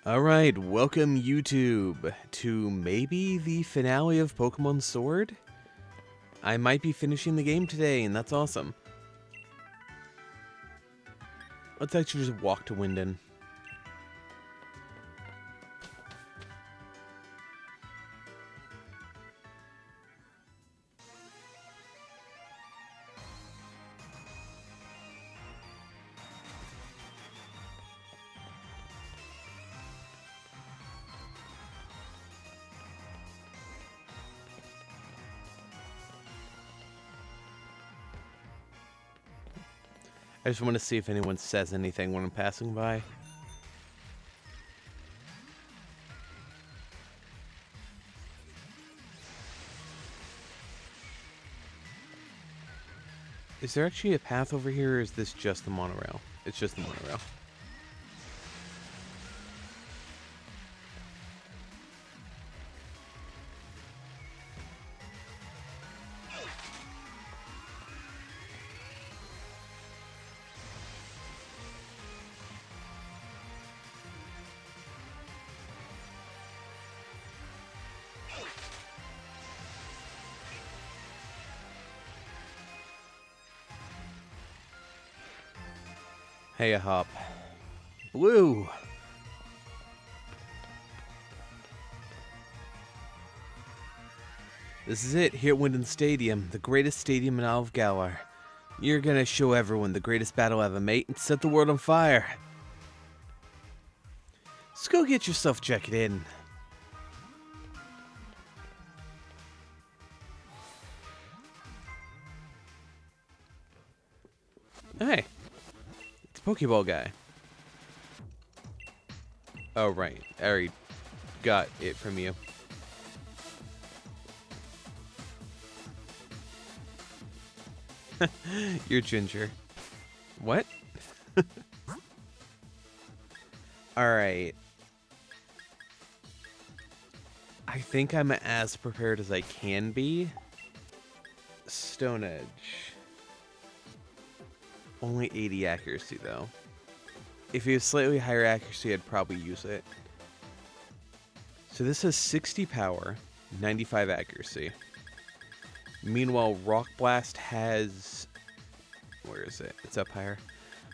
Alright, welcome YouTube to maybe the finale of Pokemon Sword? I might be finishing the game today, and that's awesome. Let's actually just walk to Winden. I just want to see if anyone says anything when I'm passing by. Is there actually a path over here, or is this just the monorail? It's just the monorail. Hey, a hop. Blue! This is it, here at Winden Stadium, the greatest stadium in all of Galar. You're gonna show everyone the greatest battle ever, mate, and set the world on fire. Just go get yourself checked in. Hey, it's Pokeball guy. Oh, right, I already got it from you. You're Ginger. What? Alright. I think I'm as prepared as I can be. Stone Edge. Only 80 accuracy, though. If you have slightly higher accuracy, I'd probably use it. So this has 60 power, 95 accuracy. Meanwhile, Rock Blast has... Where is it? It's up higher.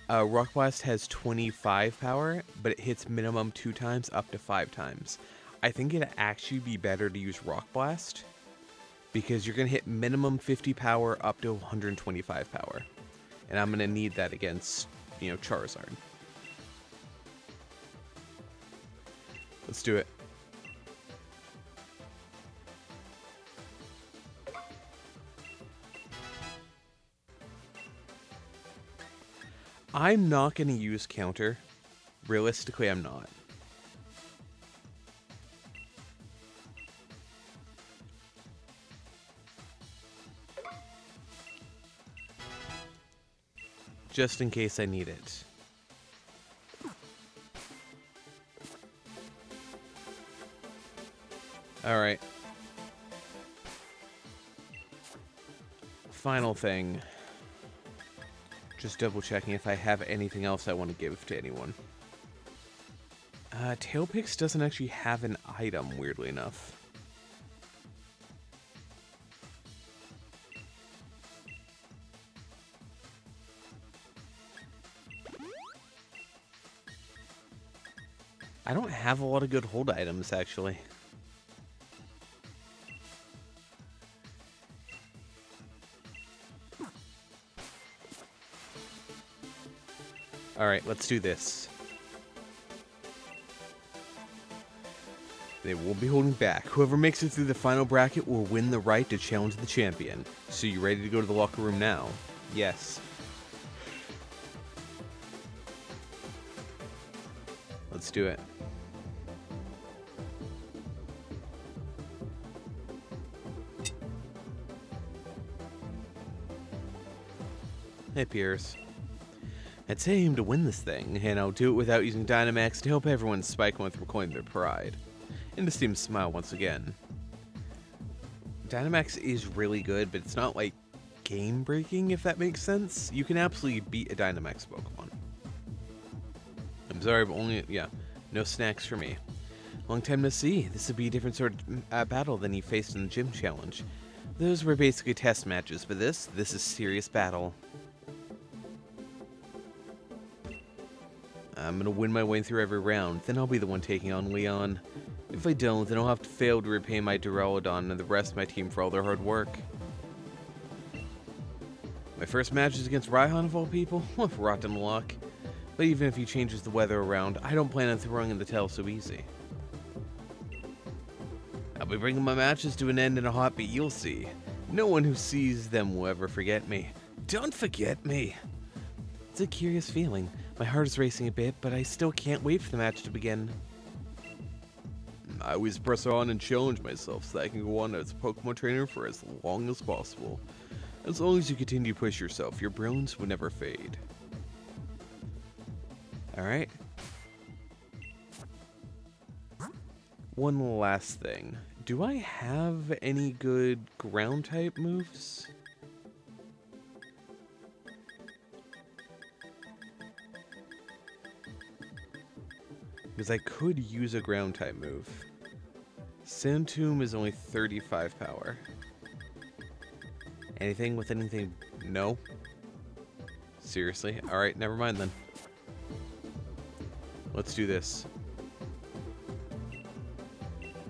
Rock Blast has 25 power, but it hits minimum 2 times, up to 5 times. I think it'd actually be better to use Rock Blast, because you're going to hit minimum 50 power up to 125 power. And I'm going to need that against, Charizard. Let's do it. I'm not going to use counter. Realistically, I'm not. Just in case I need it. Alright. Final thing. Just double checking if I have anything else I want to give to anyone. Tailpix doesn't actually have an item, weirdly enough. I don't have a lot of good hold items, actually. Alright, let's do this. They won't be holding back. Whoever makes it through the final bracket will win the right to challenge the champion. So you ready to go to the locker room now? Yes. Let's do it. Hey, Piers. It's aim to win this thing, and I'll do it without using Dynamax to help everyone spike with reclaim their pride. And the team smile once again. Dynamax is really good, but it's not like game-breaking, if that makes sense. You can absolutely beat a Dynamax Pokemon. I'm sorry, but only, yeah. No snacks for me. Long time no see. This would be a different sort of battle than you faced in the gym challenge. Those were basically test matches, but this is serious battle. I'm gonna win my way through every round, then I'll be the one taking on Leon. If I don't, then I'll have to fail to repay my Duraludon and the rest of my team for all their hard work. My first match is against Raihan of all people? What rotten luck. But even if he changes the weather around, I don't plan on throwing in the towel so easy. I'll be bringing my matches to an end in a heartbeat, you'll see. No one who sees them will ever forget me. Don't forget me! It's a curious feeling. My heart is racing a bit, but I still can't wait for the match to begin. I always press on and challenge myself so that I can go on as a Pokemon trainer for as long as possible. As long as you continue to push yourself, your brilliance will never fade. Alright. One last thing. Do I have any good ground type moves? Because I could use a ground type move. Sand Tomb is only 35 power. Anything with anything? No? Seriously? Alright, never mind then. Let's do this.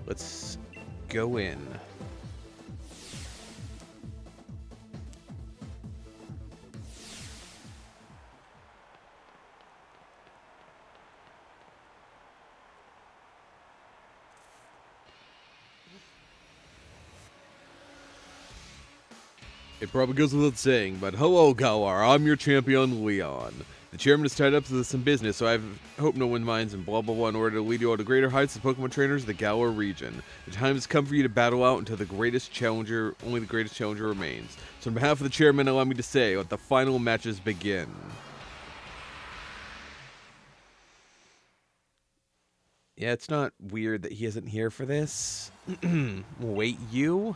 Let's go in. It probably goes without saying, but hello, Galar. I'm your champion, Leon. The chairman is tied up to some business, so I hope no one minds and blah blah blah in order to lead you all to greater heights as Pokemon trainers of the Galar region. The time has come for you to battle out until only the greatest challenger remains. So on behalf of the chairman, allow me to say, let the final matches begin. Yeah, it's not weird that he isn't here for this. Wait, you?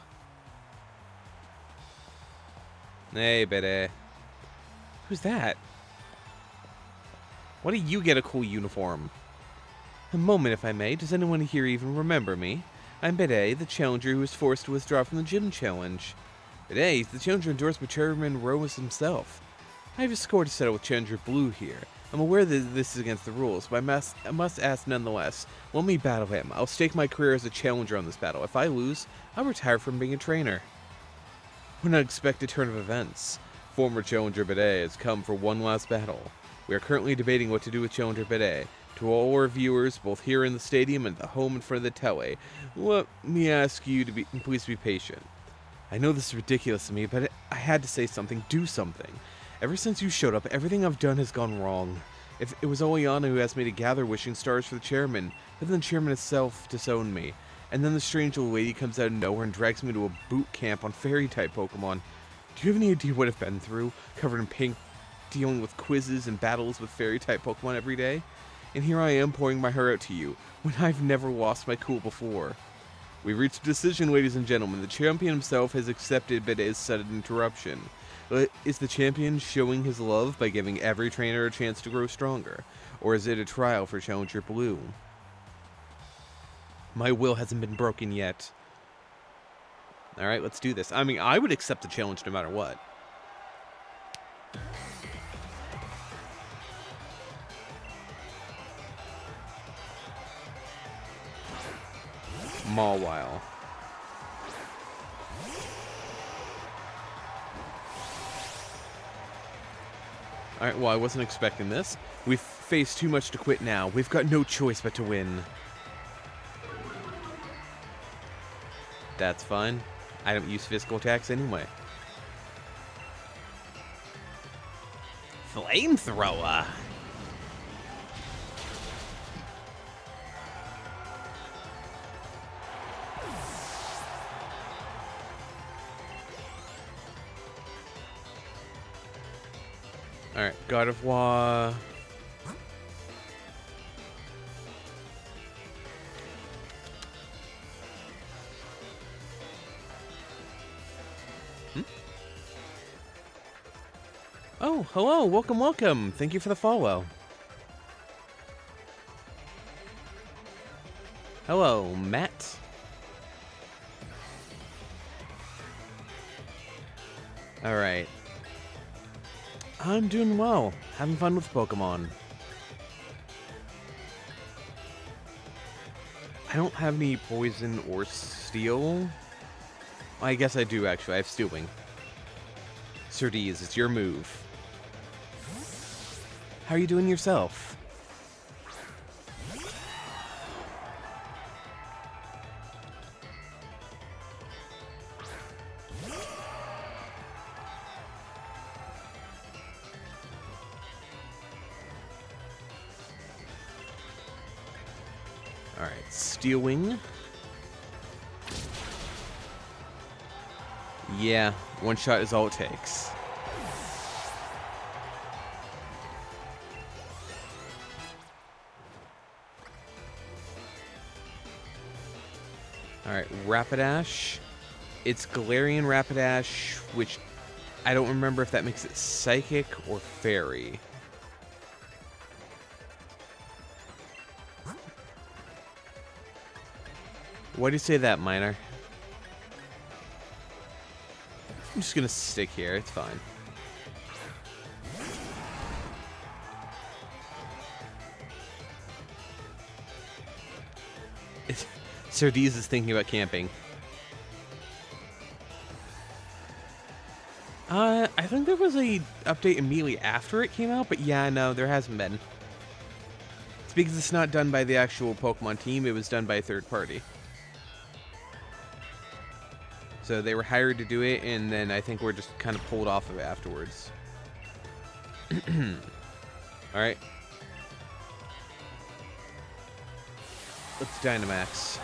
Hey, Bede. Who's that? Why do you get a cool uniform? A moment, if I may. Does anyone here even remember me? I'm Bede, the challenger who was forced to withdraw from the gym challenge. Bede, the challenger endorsed by Chairman Rose himself. I have a score to settle with Challenger Blue here. I'm aware that this is against the rules, but I must ask nonetheless. Let me battle him. I'll stake my career as a challenger on this battle. If I lose, I'll retire from being a trainer. What an unexpected turn of events. Former Challenger Bede has come for one last battle. We are currently debating what to do with Challenger Bede. To all our viewers, both here in the stadium and at the home in front of the tele, let me ask you to please be patient. I know this is ridiculous to me, but I had to say something, do something. Ever since you showed up, everything I've done has gone wrong. If it was Oleana who asked me to gather wishing stars for the chairman, but then the chairman himself disowned me. And then the strange old lady comes out of nowhere and drags me to a boot camp on fairy-type Pokemon. Do you have any idea what I've been through? Covered in pink, dealing with quizzes and battles with fairy-type Pokemon every day? And here I am pouring my heart out to you, when I've never lost my cool before. We've reached a decision, ladies and gentlemen. The champion himself has accepted Bede's sudden interruption. But is the champion showing his love by giving every trainer a chance to grow stronger? Or is it a trial for Challenger Blue? My will hasn't been broken yet. Alright, let's do this. I mean, I would accept the challenge no matter what. Mawile. Alright, well, I wasn't expecting this. We've faced too much to quit now. We've got no choice but to win. That's fine. I don't use physical attacks anyway. Flamethrower! Alright, God of War. Oh, hello, welcome, welcome. Thank you for the follow. Hello, Matt. Alright. I'm doing well. Having fun with Pokemon. I don't have any poison or steel. I guess I do, actually. I have Steel Wing. Surdees, it's your move. How are you doing yourself? Alright, Steel Wing. Yeah, one shot is all it takes. Alright, Rapidash. It's Galarian Rapidash, which I don't remember if that makes it Psychic or Fairy. Why do you say that, Miner? I'm just gonna stick here, it's fine. Surdees is thinking about camping. I think there was a update immediately after it came out, but yeah, no, there hasn't been. It's because it's not done by the actual Pokemon team, it was done by a third party. So they were hired to do it, and then I think we're just kind of pulled off of it afterwards. Alright. Let's Dynamax.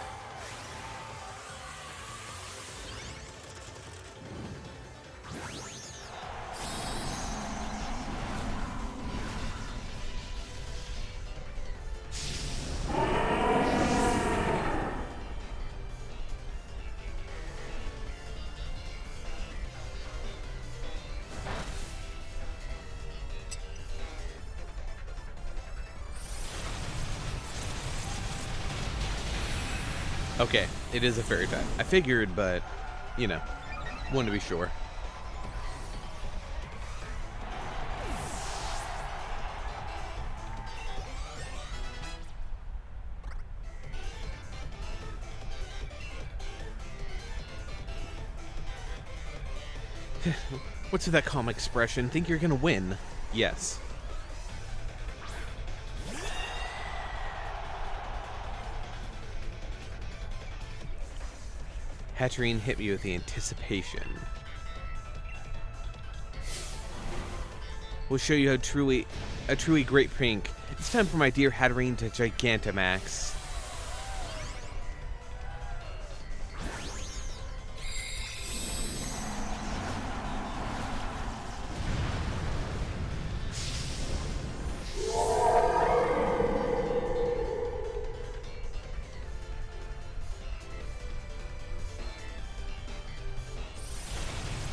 Okay, it is a fairy type. I figured, but, you know, wanted to be sure. What's with that calm expression? Think you're gonna win? Yes. Hatterene hit me with the anticipation. We'll show you how a truly great prank. It's time for my dear Hatterene to Gigantamax.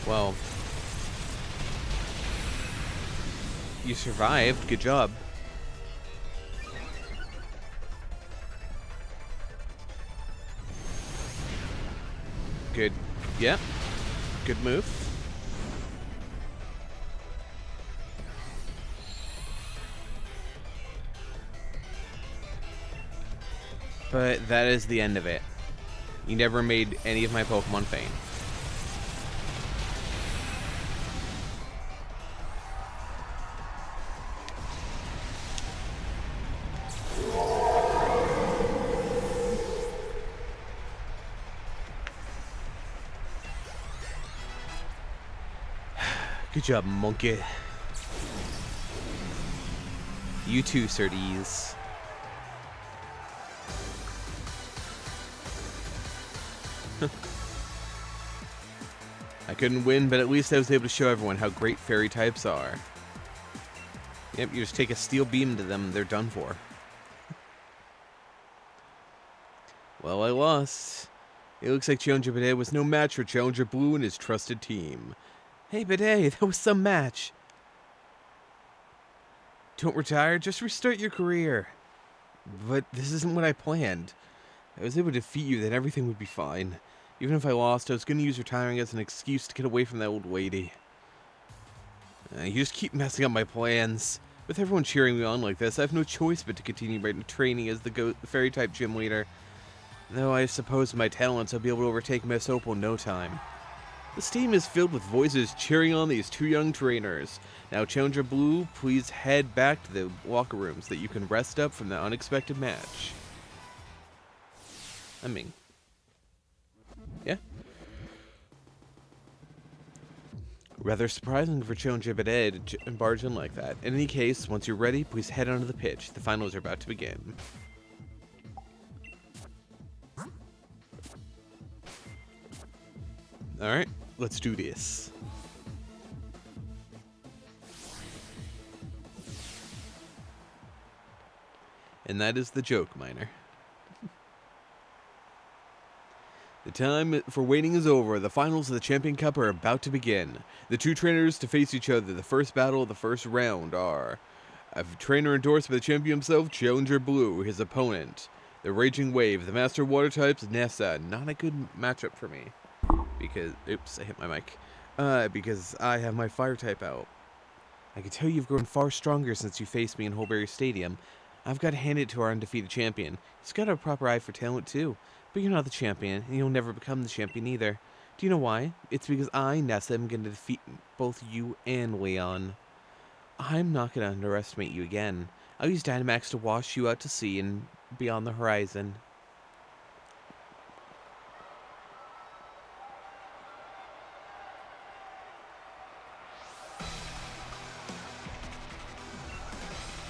Well, you survived. Good job. Good. Yeah. Good move. But that is the end of it. You never made any of my Pokemon faint. Good job, monkey. You too, Surdees. I couldn't win, but at least I was able to show everyone how great fairy types are. Yep, you just take a steel beam to them, they're done for. Well, I lost. It looks like Challenger Bidet was no match for Challenger Blue and his trusted team. Hey, Bidet, that was some match. Don't retire, just restart your career. But this isn't what I planned. I was able to defeat you, then everything would be fine. Even if I lost, I was going to use retiring as an excuse to get away from that old lady. You just keep messing up my plans. With everyone cheering me on like this, I have no choice but to continue my training as the fairy-type gym leader. Though I suppose with my talents, I'll be able to overtake Miss Opal in no time. The stadium is filled with voices cheering on these two young trainers. Now, Challenger Blue, please head back to the locker rooms so that you can rest up from the unexpected match. I mean, yeah. Rather surprising for Challenger Blue to barge in like that. In any case, once you're ready, please head onto the pitch. The finals are about to begin. Alright, let's do this. And that is the joke, Miner. The time for waiting is over. The finals of the Champion Cup are about to begin. The two trainers to face each other. The first battle of the first round are a trainer endorsed by the champion himself, Challenger Blue, his opponent, the Raging Wave, the Master of Water types, Nessa. Not a good matchup for me. Because, oops, I hit my mic. Because I have my fire type out. I can tell you've grown far stronger since you faced me in Holberry Stadium. I've got to hand it to our undefeated champion. He's got a proper eye for talent, too. But you're not the champion, and you'll never become the champion either. Do you know why? It's because I, Nessa, am going to defeat both you and Leon. I'm not going to underestimate you again. I'll use Dynamax to wash you out to sea and beyond the horizon.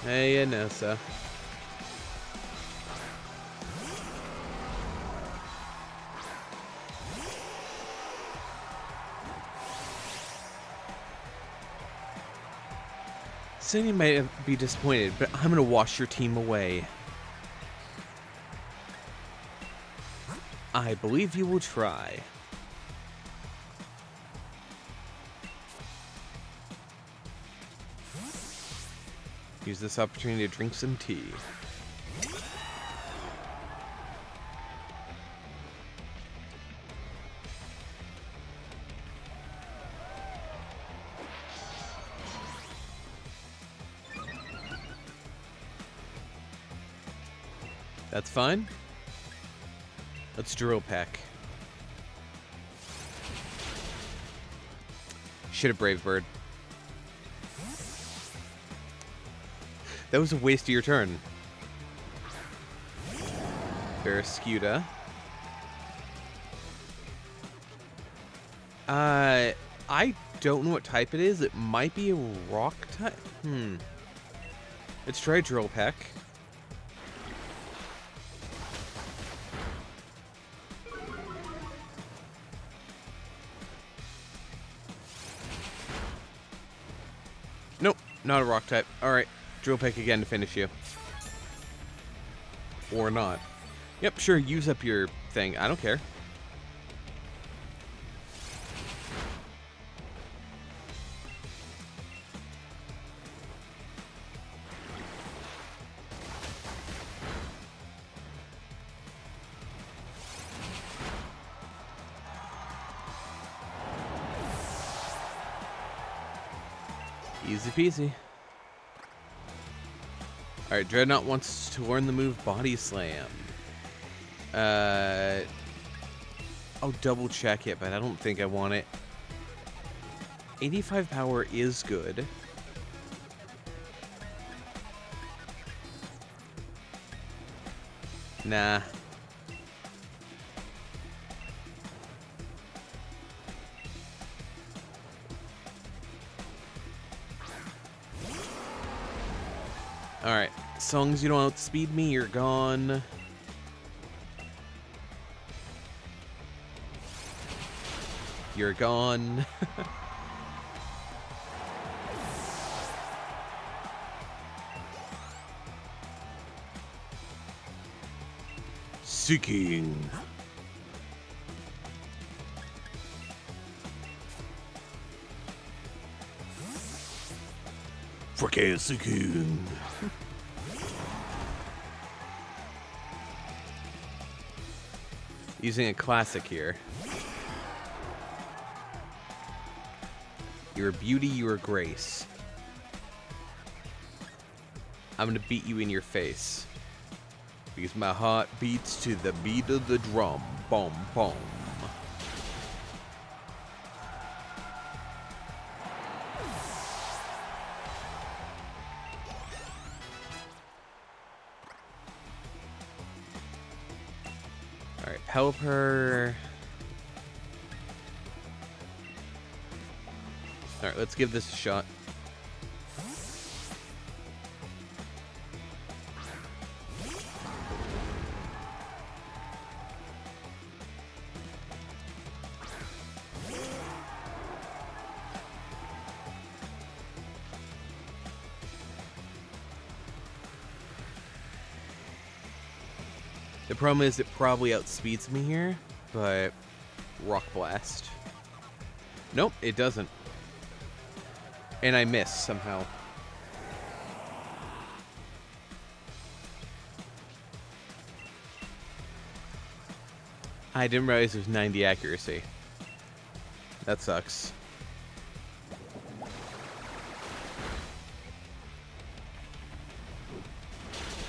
Hey, Nessa. Sandy might be disappointed, but I'm gonna wash your team away. I believe you will try. Use this opportunity to drink some tea. That's fine. Let's drill pack. Shit, a Brave Bird. That was a waste of your turn. Barrascuda. I don't know what type it is. It might be a rock type. Let's try Drill Peck. Nope, not a rock type. Alright, Drill Peck again to finish you. Or not. Yep, sure, use up your thing. I don't care. Easy peasy. Alright, Dreadnought wants to learn the move Body Slam. I'll double check it, but I don't think I want it. 85 power is good. Nah. Alright, as long as you don't outspeed me, you're gone. You're gone. Seeking. Freaking seeking. Using a classic here. You're a beauty, you're a grace. I'm gonna beat you in your face. Because my heart beats to the beat of the drum. Boom, boom. Alright, help her. Alright, let's give this a shot. The problem is it probably outspeeds me here, but Rock Blast. Nope, it doesn't. And I miss somehow. I didn't realize it was 90 accuracy. That sucks.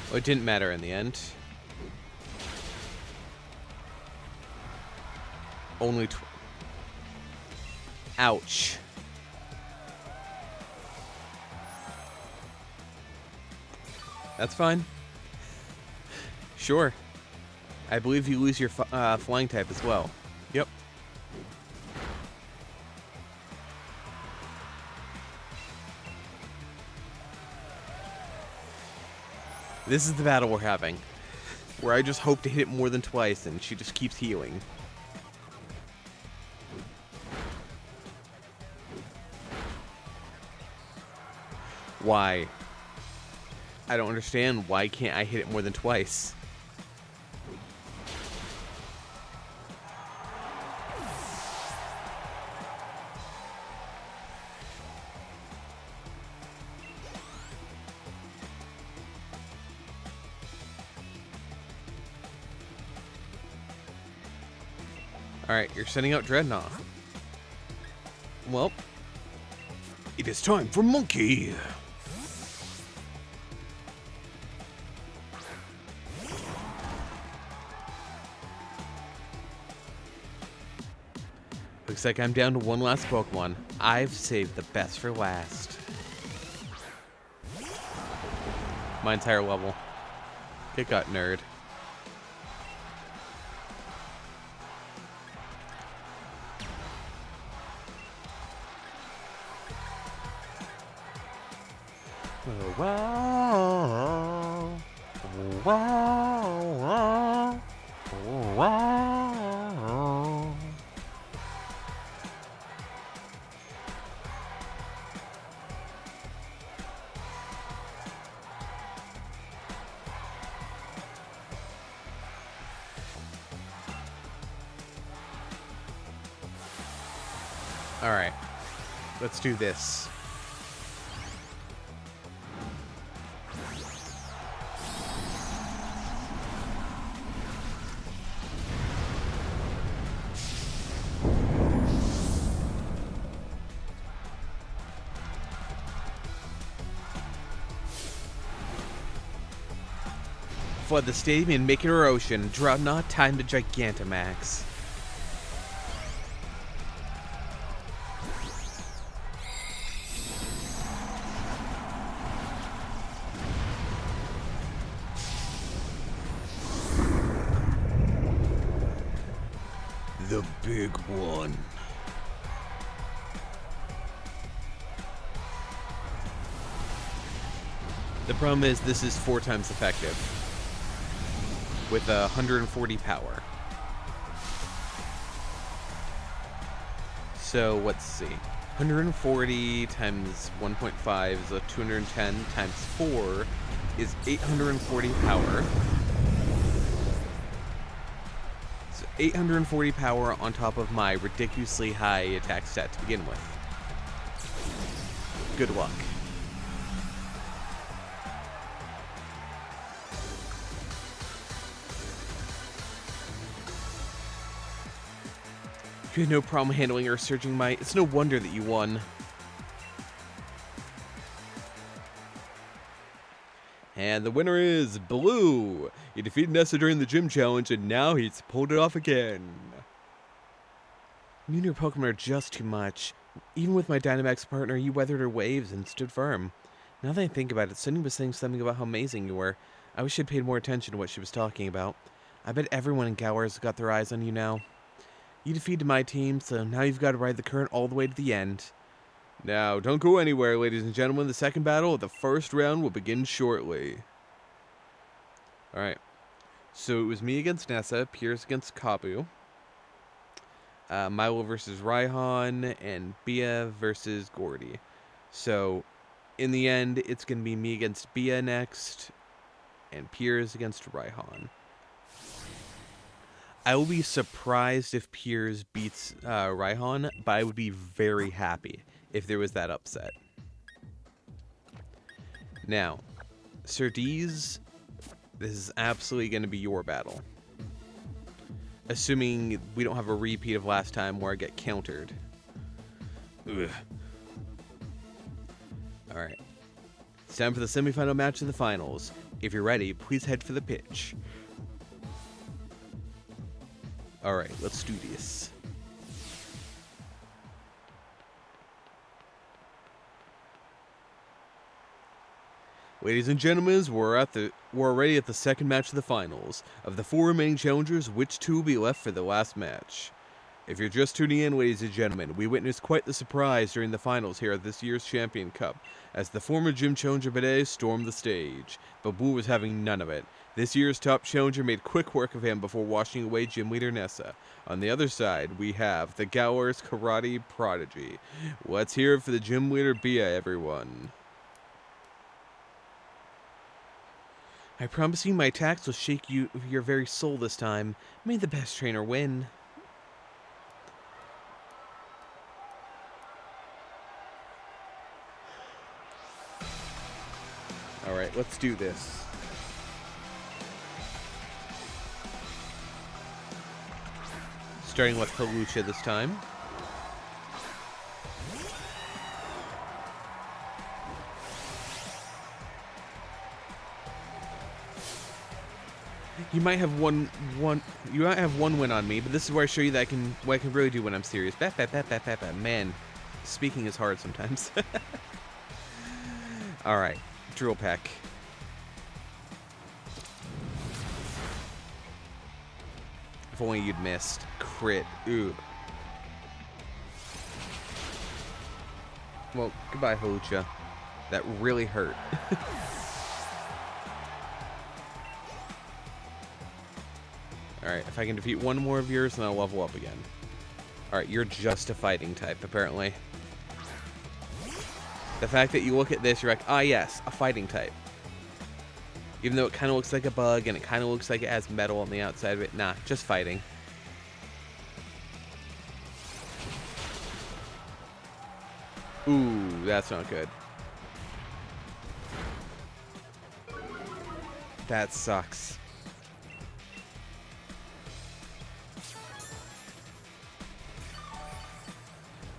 Well, it didn't matter in the end. Only ouch. That's fine. Sure. I believe you lose your flying type as well. Yep. This is the battle we're having. Where I just hope to hit it more than twice and she just keeps healing. Why? I don't understand. Why can't I hit it more than twice? Alright, you're sending out Dreadnought. Well, it is time for Monkey! Looks like I'm down to one last Pokemon. I've saved the best for last. Mine's higher level. Get got, nerd. Oh, wow. Oh, wow. Oh, wow. Alright, let's do this. Flood the stadium and make it our ocean. Dreadnought time to Gigantamax. The big one. The problem is this is 4 times effective with 140 power. So let's see. 140 times 1.5 is a 210 times 4 is 840 power. 840 power on top of my ridiculously high attack stat to begin with. Good luck. You had no problem handling Earth Surging Might. It's no wonder that you won. And the winner is Blue. He defeated Nessa during the gym challenge, and now he's pulled it off again. You and your Pokemon are just too much. Even with my Dynamax partner, you weathered her waves and stood firm. Now that I think about it, Sunny was saying something about how amazing you were. I wish I'd paid more attention to what she was talking about. I bet everyone in Galar has got their eyes on you now. You defeated my team, so now you've got to ride the current all the way to the end. Now, don't go anywhere, ladies and gentlemen. The second battle of the first round will begin shortly. Alright. So it was me against Nessa, Piers against Kabu. Milo versus Raihan, and Bia versus Gordy. So, in the end, it's going to be me against Bia next, and Piers against Raihan. I will be surprised if Piers beats Raihan, but I would be very happy if there was that upset. Now, Surdees, this is absolutely going to be your battle. Assuming we don't have a repeat of last time where I get countered. Ugh. Alright. It's time for the semifinal match of the finals. If you're ready, please head for the pitch. Alright, let's do this. Ladies and gentlemen, we're already at the second match of the finals. Of the 4 remaining challengers, which 2 will be left for the last match? If you're just tuning in, ladies and gentlemen, we witnessed quite the surprise during the finals here at this year's Champion Cup, as the former gym challenger Bidet stormed the stage, but Blue was having none of it. This year's top challenger made quick work of him before washing away gym leader Nessa. On the other side, we have the Galar's Karate Prodigy. Let's hear it for the gym leader Bia, everyone. I promise you my attacks will shake your very soul this time. May the best trainer win. Alright, let's do this. Starting with Hawlucha this time. You might have one win on me, but this is where I show you that what I can really do when I'm serious. Man, speaking is hard sometimes. Alright, Drill Peck. If only you'd missed. Crit. Ooh. Well, goodbye, Hawlucha. That really hurt. Alright, if I can defeat one more of yours, then I'll level up again. Alright, you're just a fighting type, apparently. The fact that you look at this, you're like, ah yes, a fighting type. Even though it kind of looks like a bug, and it kind of looks like it has metal on the outside of it. Nah, just fighting. Ooh, that's not good. That sucks.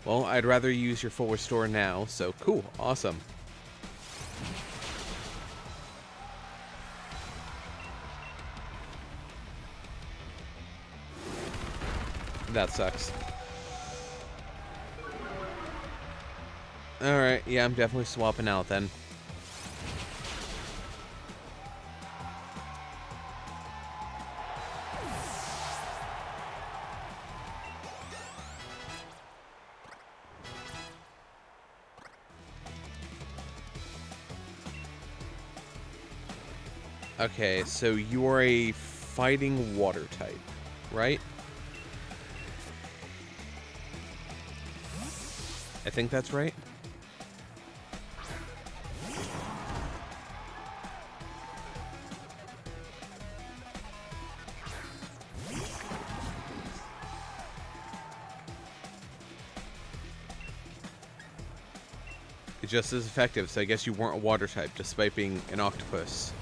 Well, I'd rather use your full restore now, so cool, awesome. That sucks. Alright, yeah, I'm definitely swapping out then. Okay, so you are a fighting water type, right? I think that's right. It's just as effective, so I guess you weren't a water type, despite being an octopus.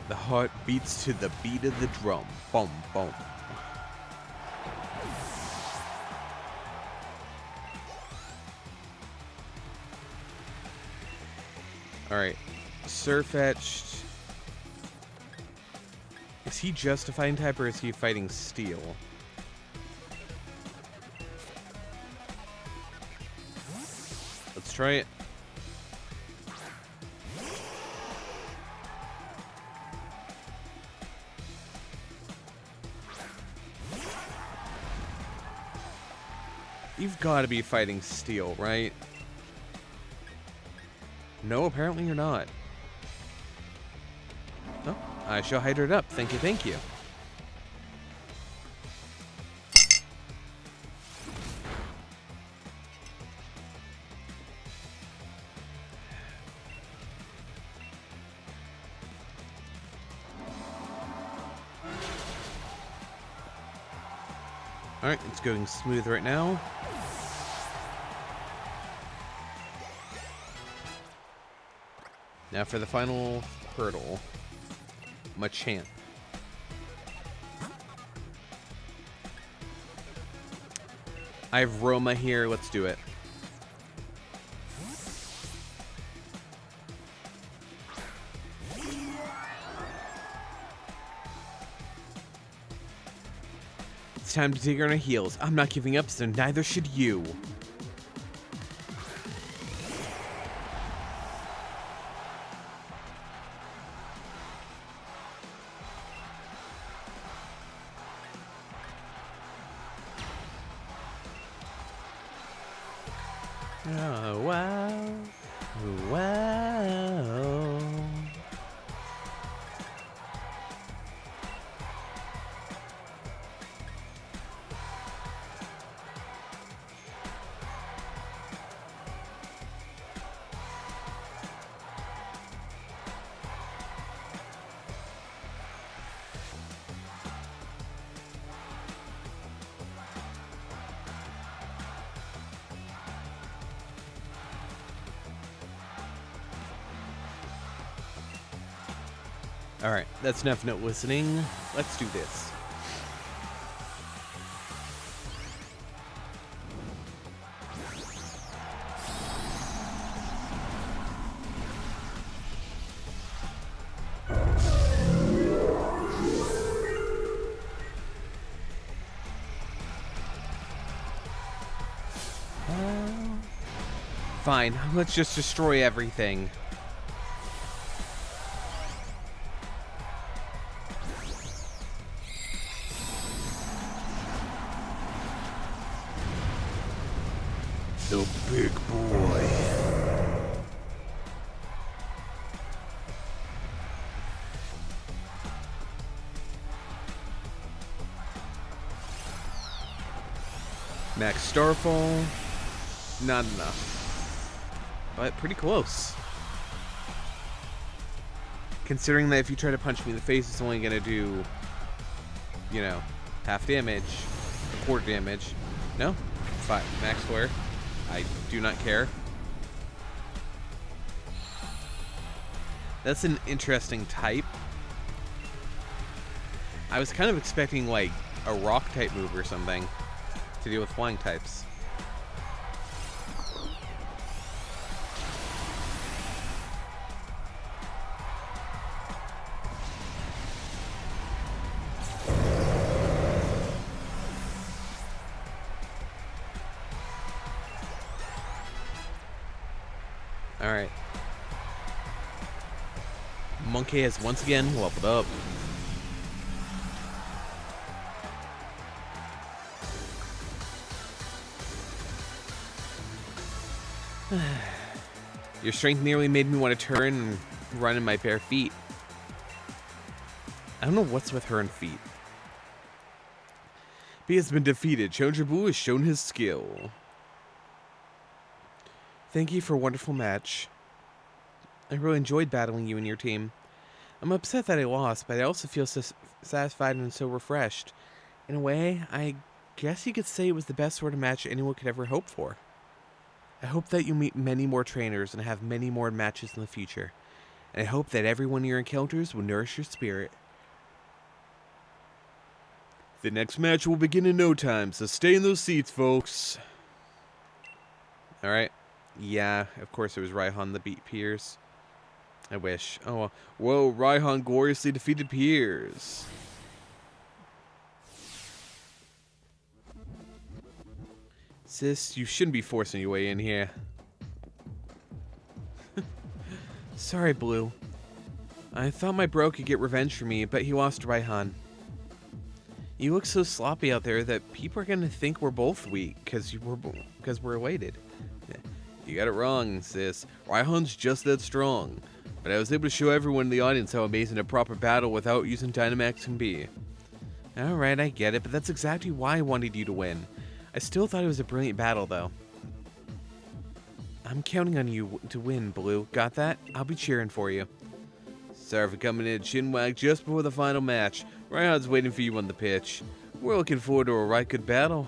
The heart beats to the beat of the drum. Boom, boom. Alright. Surfetched. Is he just a fighting type or is he fighting steel? Let's try it. You've got to be fighting steel, right? No, apparently you're not. Oh, I shall hydrate up. Thank you, thank you. Alright, it's going smooth right now. Now for the final hurdle. Machamp. I have Roma here. Let's do it. It's time to dig on our heels. I'm not giving up, so neither should you. Oh, wow. Wow. Alright, that's enough note listening. Let's do this. Fine, let's just destroy everything. The big boy. Max Starfall. Not enough. But pretty close. Considering that if you try to punch me in the face, it's only going to do, you know, half damage, a quarter damage. No? 5. Max square. I do not care. That's an interesting type. I was kind of expecting, like, a rock type move or something to deal with flying types. Alright. Monkey has once again leveled up. Your strength nearly made me want to turn and run in my bare feet. I don't know what's with her and feet. He has been defeated. Challenger Blue has shown his skill. Thank you for a wonderful match. I really enjoyed battling you and your team. I'm upset that I lost, but I also feel so satisfied and so refreshed. In a way, I guess you could say it was the best sort of match anyone could ever hope for. I hope that you meet many more trainers and have many more matches in the future. and I hope that every one of your encounters will nourish your spirit. The next match will begin in no time, so stay in those seats, folks. Alright. Yeah, of course it was Raihan that beat Piers. I wish. Oh, whoa, Raihan gloriously defeated Piers. Sis, you shouldn't be forcing your way in here. Sorry, Blue. I thought my bro could get revenge for me, but he lost to Raihan. You look so sloppy out there that people are gonna think we're both weak because we're elated. You got it wrong, sis. Raihan's just that strong. But I was able to show everyone in the audience how amazing a proper battle without using Dynamax can be. Alright, I get it, but that's exactly why I wanted you to win. I still thought it was a brilliant battle, though. I'm counting on you to win, Blue. Got that? I'll be cheering for you. Sorry for coming in chinwag just before the final match. Raihan's waiting for you on the pitch. We're looking forward to a right good battle.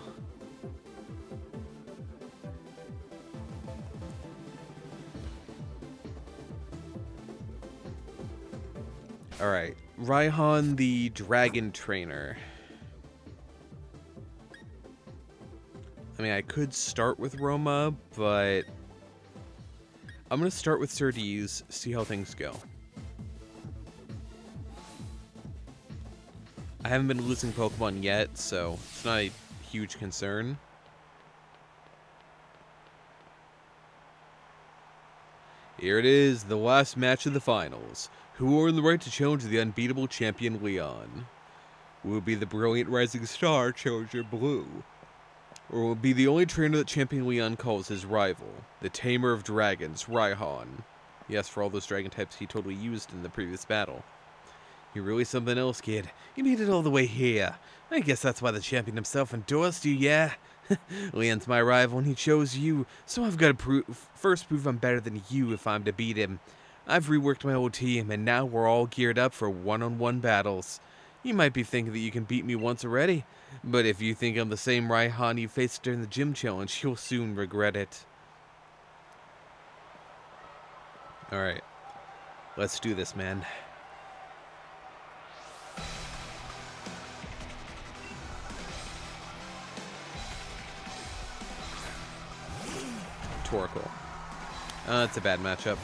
Alright, Raihan the Dragon Trainer. I mean, I could start with Roma, but I'm going to start with Surdees, see how things go. I haven't been losing Pokemon yet, so it's not a huge concern. Here it is, the last match of the finals. Who will earn the right to challenge the unbeatable champion Leon? Will it be the brilliant rising star challenger Blue? Or will it be the only trainer that champion Leon calls his rival, the tamer of dragons, Raihan? Yes, for all those dragon types he totally used in the previous battle. You're really something else, kid. You made it all the way here. I guess that's why the champion himself endorsed you, yeah? Leon's my rival and he chose you, so I've got to first prove I'm better than you if I'm to beat him. I've reworked my whole team, and now we're all geared up for one-on-one battles. You might be thinking that you can beat me once already, but if you think I'm the same Raihan you faced during the gym challenge, you'll soon regret it. Alright, let's do this, man. Torkoal. That's a bad matchup.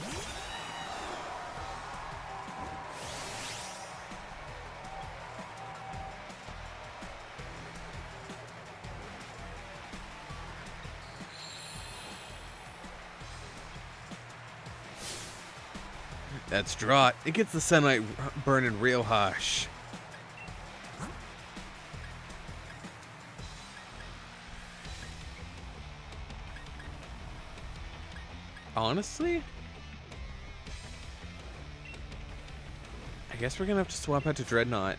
That's Drought. It gets the sunlight burning real harsh. Honestly, I guess we're gonna have to swap out to Dreadnought.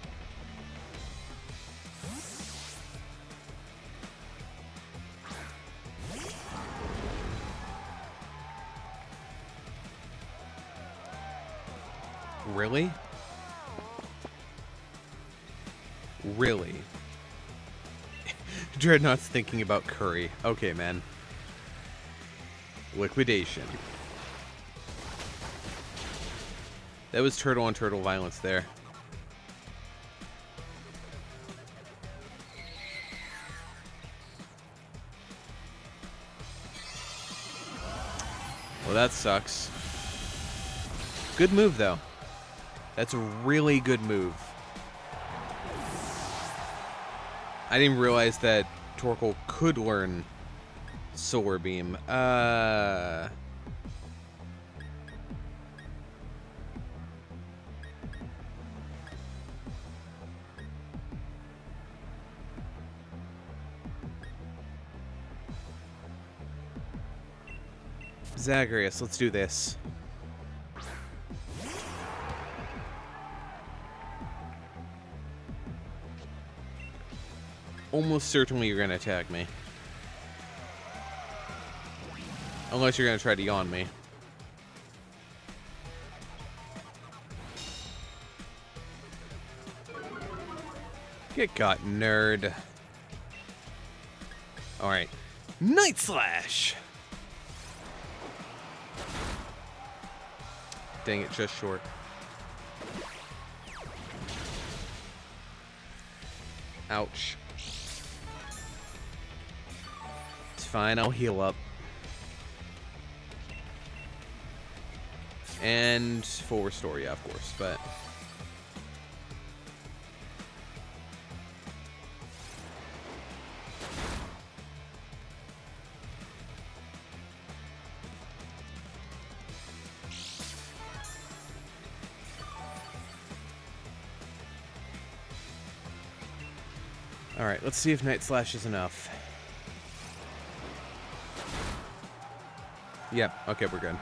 Really? Really? Dreadnought's thinking about curry. Okay, man. Liquidation. That was turtle on turtle violence there. Well, that sucks. Good move, though. That's a really good move. I didn't realize that Torkoal could learn Solar Beam. Zagreus, let's do this. Almost certainly you're going to attack me. Unless you're going to try to yawn me. Get got, nerd. Alright. Night Slash! Dang it, just short. Ouch. It's fine, I'll heal up. And full restore, yeah, of course, but... Alright, let's see if Night Slash is enough. Yep, okay, we're good.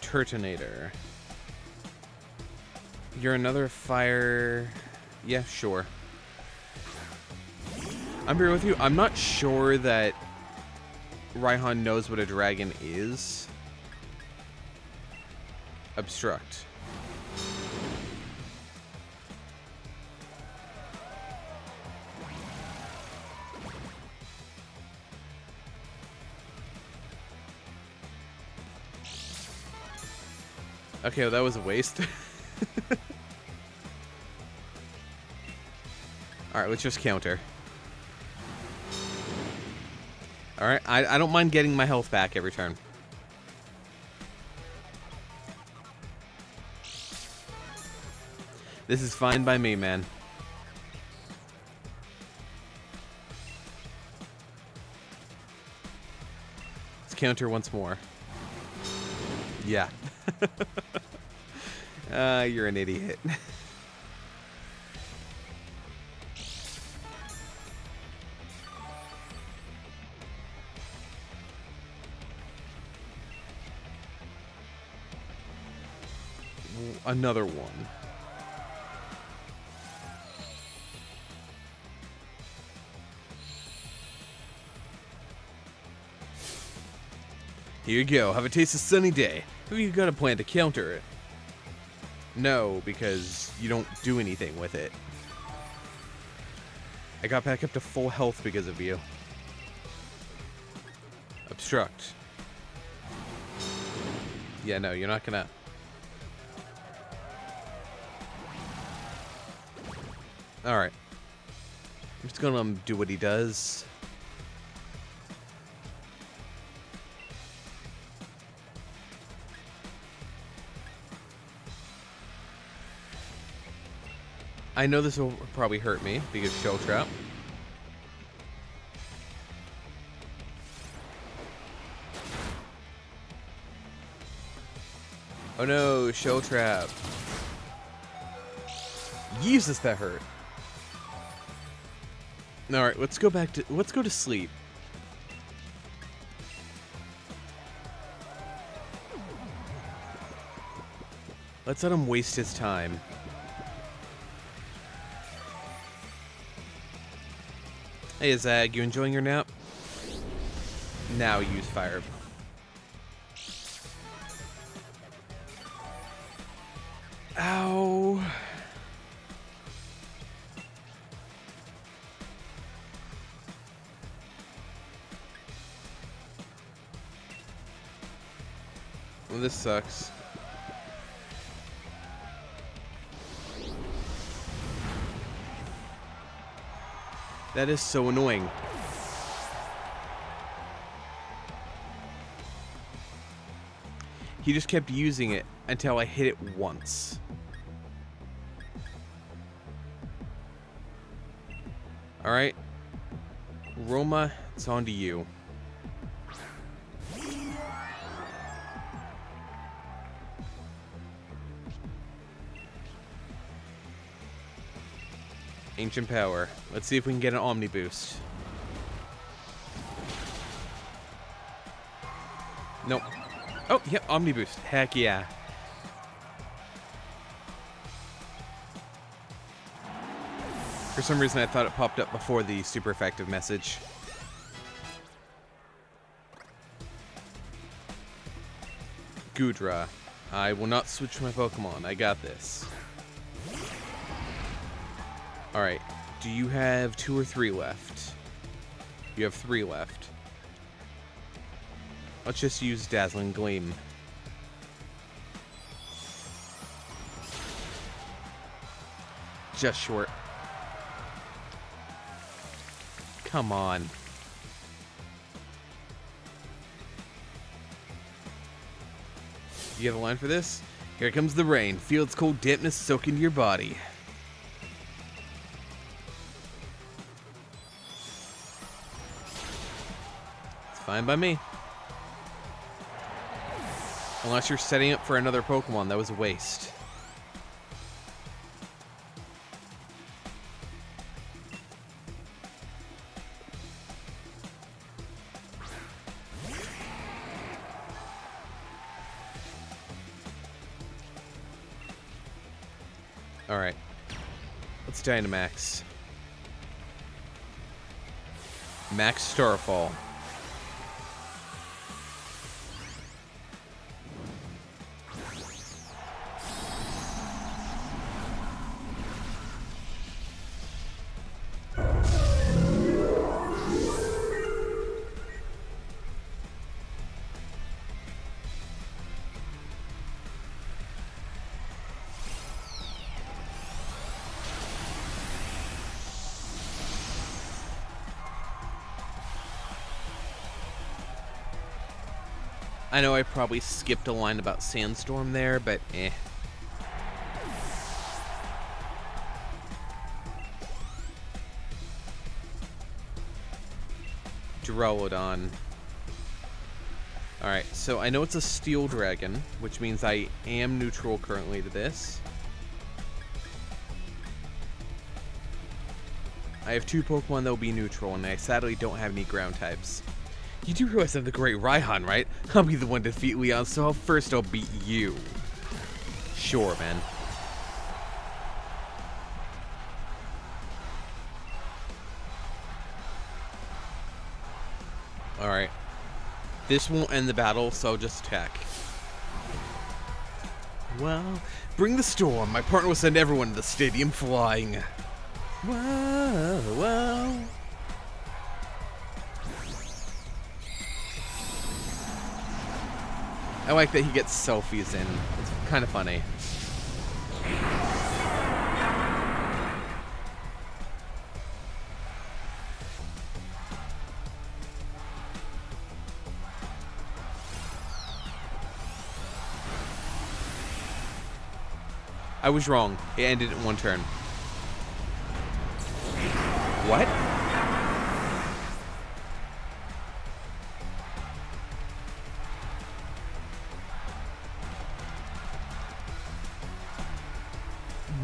Turtonator. You're another fire... Yeah, sure. I'm here with you. I'm not sure that Raihan knows what a dragon is. Obstruct. Okay, well, that was a waste. Alright, let's just counter. Alright, I don't mind getting my health back every turn. This is fine by me, man. Let's counter once more. Yeah. You're an idiot. Another one. Here you go. Have a taste of sunny day. Who you got a plan to counter it? No, because you don't do anything with it. I got back up to full health because of you. Obstruct. Yeah, no, you're not gonna... Alright. I'm just gonna do what he does. I know this will probably hurt me because Shell Trap. Oh no, Shell Trap. Jesus, that hurt. Alright, let's go to sleep. Let's let him waste his time. Hey Zag, you enjoying your nap? Now use fire. Ow. Well, this sucks. That is so annoying. He just kept using it until I hit it once. Alright. Roma, it's on to you. Ancient Power. Let's see if we can get an Omni Boost. Nope. Oh, yep, Omni Boost. Heck yeah. For some reason, I thought it popped up before the super effective message. Gudra. I will not switch my Pokemon. I got this. Alright. Do you have 2 or 3 left? You have 3 left. Let's just use Dazzling Gleam. Just short. Come on. You have a line for this? Here comes the rain. Feel its cold dampness soak into your body. It's fine by me. Unless you're setting up for another Pokemon, that was a waste. Alright. Let's Dynamax. Max Starfall. I know I probably skipped a line about Sandstorm there, but eh. Duraludon. Alright, so I know it's a Steel Dragon, which means I am neutral currently to this. I have 2 Pokemon that will be neutral, and I sadly don't have any ground types. You do realize I'm the great Raihan, right? I'll be the one to defeat Leon, so first I'll beat you. Sure, man. Alright. This won't end the battle, so I'll just attack. Well, bring the storm. My partner will send everyone to the stadium flying. Whoa, whoa. I like that he gets selfies in. It's kind of funny. I was wrong. It ended in 1 turn. What?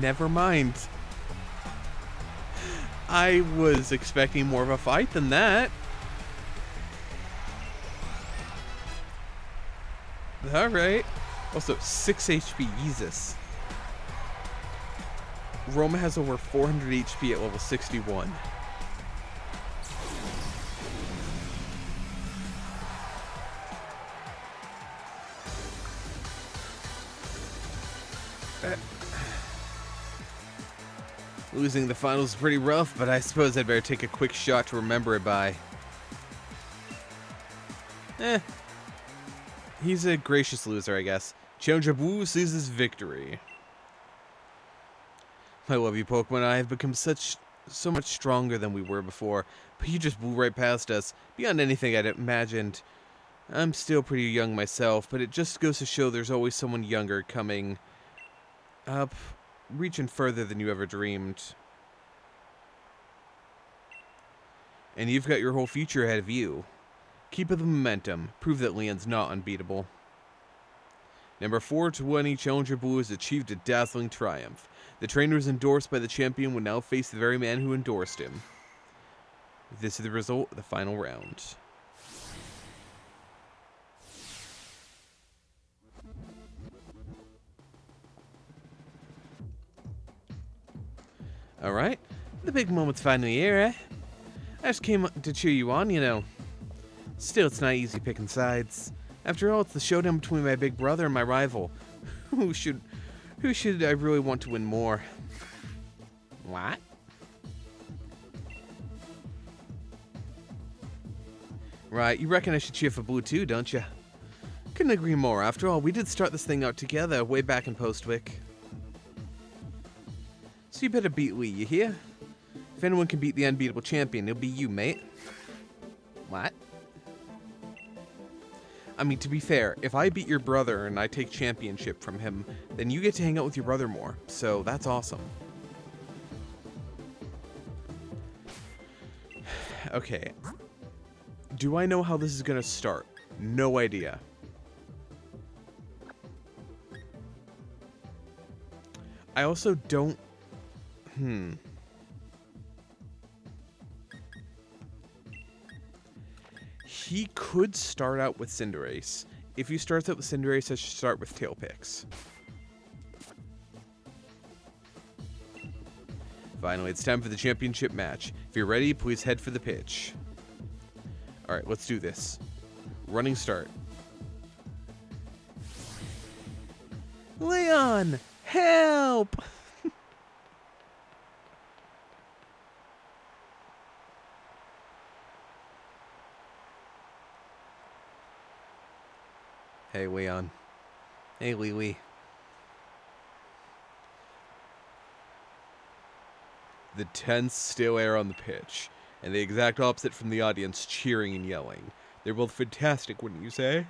Never mind. I was expecting more of a fight than that. Alright. Also, 6 HP, Jesus. Roma has over 400 HP at level 61. Losing the finals is pretty rough, but I suppose I'd better take a quick shot to remember it by. He's a gracious loser, I guess. Challenger Blue seizes victory. I love you, Pokemon. I have become so much stronger than we were before, but you just blew right past us, beyond anything I'd imagined. I'm still pretty young myself, but it just goes to show there's always someone younger coming up, reaching further than you ever dreamed. And you've got your whole future ahead of you. Keep up the momentum. Prove that Leon's not unbeatable. Number 420 Challenger Blue has achieved a dazzling triumph. The trainer is endorsed by the champion will now face the very man who endorsed him. This is the result of the final round. Alright, the big moment's finally here, eh? I just came to cheer you on, you know. Still, it's not easy picking sides. After all, it's the showdown between my big brother and my rival. Who should I really want to win more? What? Right, you reckon I should cheer for Blue too, don't you? Couldn't agree more. After all, we did start this thing out together way back in Postwick. So you better beat Lee, you hear? If anyone can beat the unbeatable champion, it'll be you, mate. What? I mean, to be fair, if I beat your brother and I take championship from him, then you get to hang out with your brother more. So that's awesome. Okay. Do I know how this is gonna start? No idea. I also don't... He could start out with Cinderace. If he starts out with Cinderace, I should start with Tailpix. Finally, it's time for the championship match. If you're ready, please head for the pitch. Alright, let's do this. Running start. Leon! Help! Hey, Leon. Hey, Lily. The tense, still air on the pitch, and the exact opposite from the audience cheering and yelling. They're both fantastic, wouldn't you say?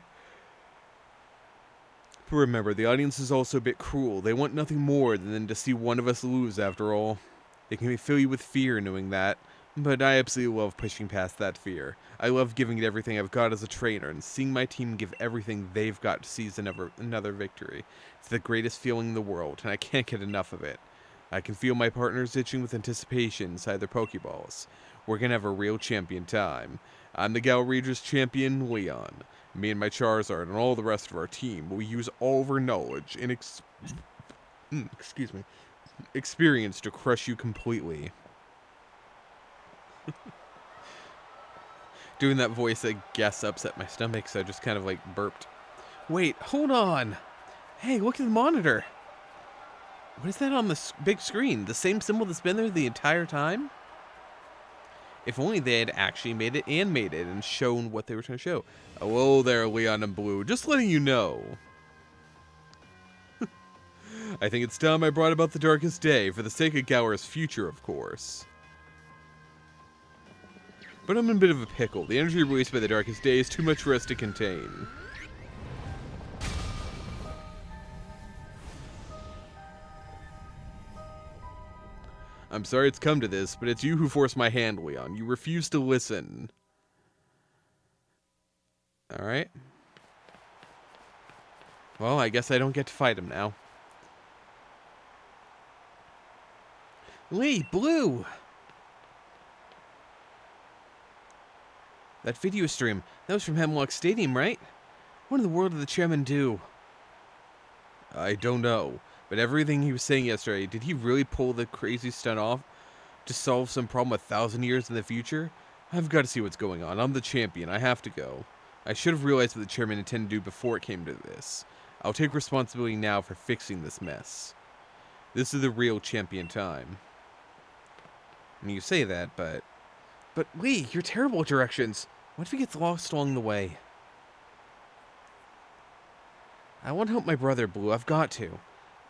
But remember, the audience is also a bit cruel. They want nothing more than to see one of us lose, after all. It can fill you with fear knowing that, but I absolutely love pushing past that fear. I love giving it everything I've got as a trainer, and seeing my team give everything they've got to seize another victory. It's the greatest feeling in the world, and I can't get enough of it. I can feel my partners itching with anticipation inside their Pokeballs. We're gonna have a real champion time. I'm the Galregious champion, Leon. Me and my Charizard and all the rest of our team will use all of our knowledge and experience to crush you completely. Doing that voice, I guess, upset my stomach, so I just kind of like burped. Wait, hold on. Hey, look at the monitor. What is that on the big screen? The same symbol that's been there the entire time? If only they had actually made it animated and shown what they were trying to show. Hello there, Leon and Blue. Just letting you know. I think it's time I brought about the darkest day, for the sake of Galar's future, of course. But I'm in a bit of a pickle. The energy released by the darkest day is too much for us to contain. I'm sorry it's come to this, but it's you who forced my hand, Leon. You refuse to listen. Alright. Well, I guess I don't get to fight him now. Lee, Blue! That video stream, that was from Hemlock Stadium, right? What in the world did the chairman do? I don't know. But everything he was saying yesterday, did he really pull the crazy stunt off to solve some problem 1,000 years in the future? I've got to see what's going on. I'm the champion. I have to go. I should have realized what the chairman intended to do before it came to this. I'll take responsibility now for fixing this mess. This is the real champion time. And you say that, but Lee, you're terrible at directions. What if he gets lost along the way? I want to help my brother, Blue. I've got to.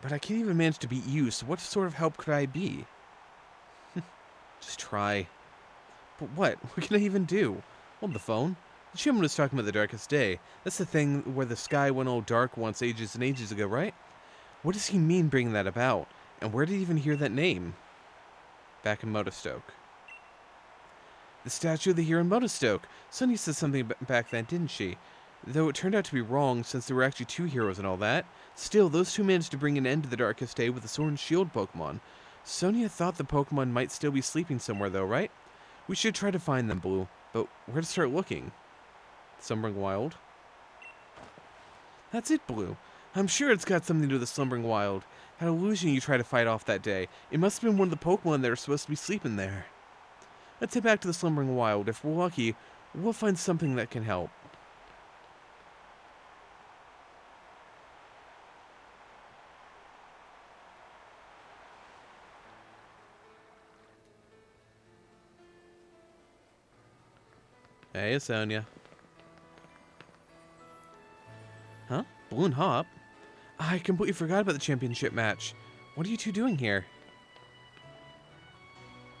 But I can't even manage to beat you, so what sort of help could I be? Just try. But what? What can I even do? Hold the phone. The chairman was talking about the darkest day. That's the thing where the sky went all dark once ages and ages ago, right? What does he mean bringing that about? And where did he even hear that name? Back in Motostoke. The statue of the hero in Motostoke. Sonia said something back then, didn't she? Though it turned out to be wrong, since there were actually two heroes and all that. Still, those two managed to bring an end to the darkest day with the Sword and Shield Pokemon. Sonia thought the Pokemon might still be sleeping somewhere, though, right? We should try to find them, Blue. But where to start looking? Slumbering Wild? That's it, Blue. I'm sure it's got something to do with the Slumbering Wild. That illusion you tried to fight off that day. It must have been one of the Pokemon that are supposed to be sleeping there. Let's head back to the Slumbering Wild. If we're lucky, we'll find something that can help. Hey, Sonia. Balloon Hop? I completely forgot about the championship match. What are you two doing here?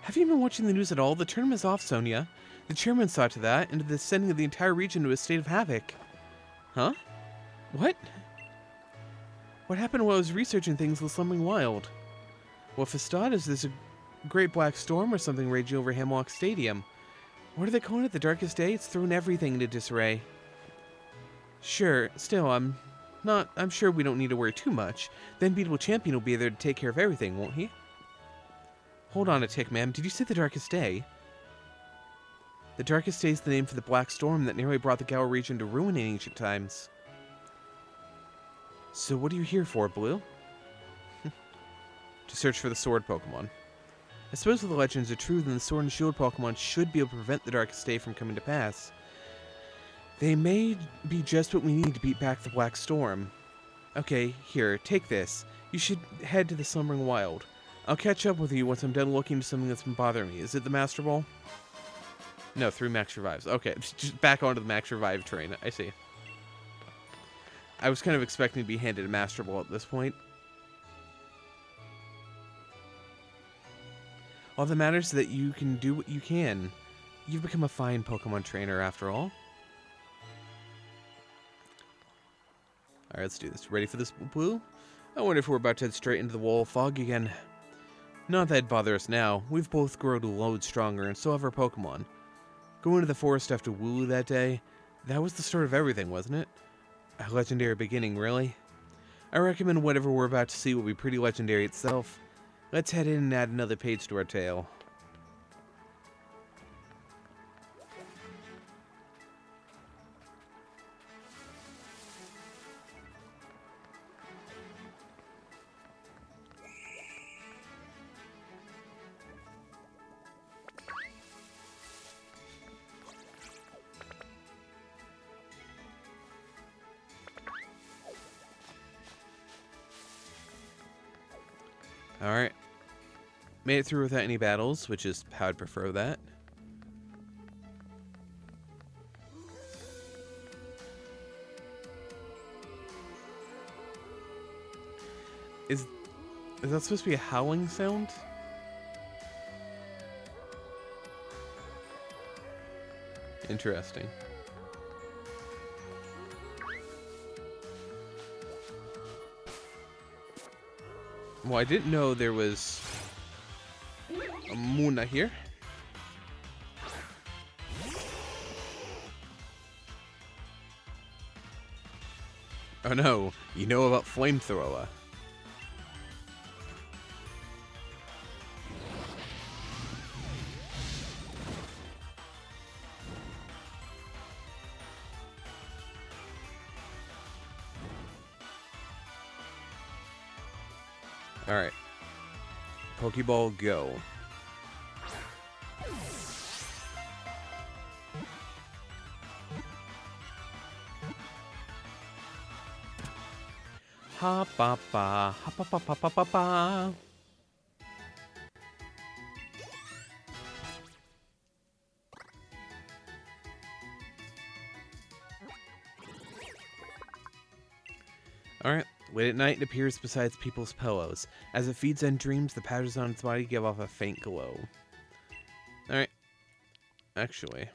Have you been watching the news at all? The tournament's off, Sonia. The chairman saw to that, and to the sending of the entire region to a state of havoc. Huh? What? What happened while I was researching things in the Slumbering Wild? Well, Festad, is this a great black storm or something raging over Hemlock Stadium? What are they calling it? The darkest day? It's thrown everything into disarray. Sure, still, I'm sure we don't need to worry too much. The unbeatable champion will be there to take care of everything, won't he? Hold on a tick, ma'am. Did you say the darkest day? The darkest day is the name for the black storm that nearly brought the Galar region to ruin in ancient times. So what are you here for, Blue? To search for the sword Pokemon. I suppose if the legends are true, then the sword and shield Pokemon should be able to prevent the darkest day from coming to pass. They may be just what we need to beat back the black storm. Okay, here, take this. You should head to the Slumbering Wild. I'll catch up with you once I'm done looking into something that's been bothering me. Is it the Master Ball? No, 3 Max Revives. Okay, just back onto the Max Revive train. I see. I was kind of expecting to be handed a Master Ball at this point. All that matters is that you can do what you can. You've become a fine Pokemon trainer after all. Alright, let's do this. Ready for this, Blue? I wonder if we're about to head straight into the wall of fog again. Not that it'd bother us now. We've both grown a load stronger and so have our Pokemon. Going to the forest after Wooloo that day, that was the start of everything, wasn't it? A legendary beginning, really? I recommend whatever we're about to see will be pretty legendary itself. Let's head in and add another page to our tale. Alright. Made it through without any battles, which is how I'd prefer that. Is that supposed to be a howling sound? Interesting. Well, I didn't know there was a Muna here. Oh no, you know about Flamethrower. Alright. Pokeball, go. Ha ba ba, ha ba ba ba ba ba ba. Alright. Late at night, it appears beside people's pillows. As it feeds on dreams, the patches on its body give off a faint glow. Alright. Actually.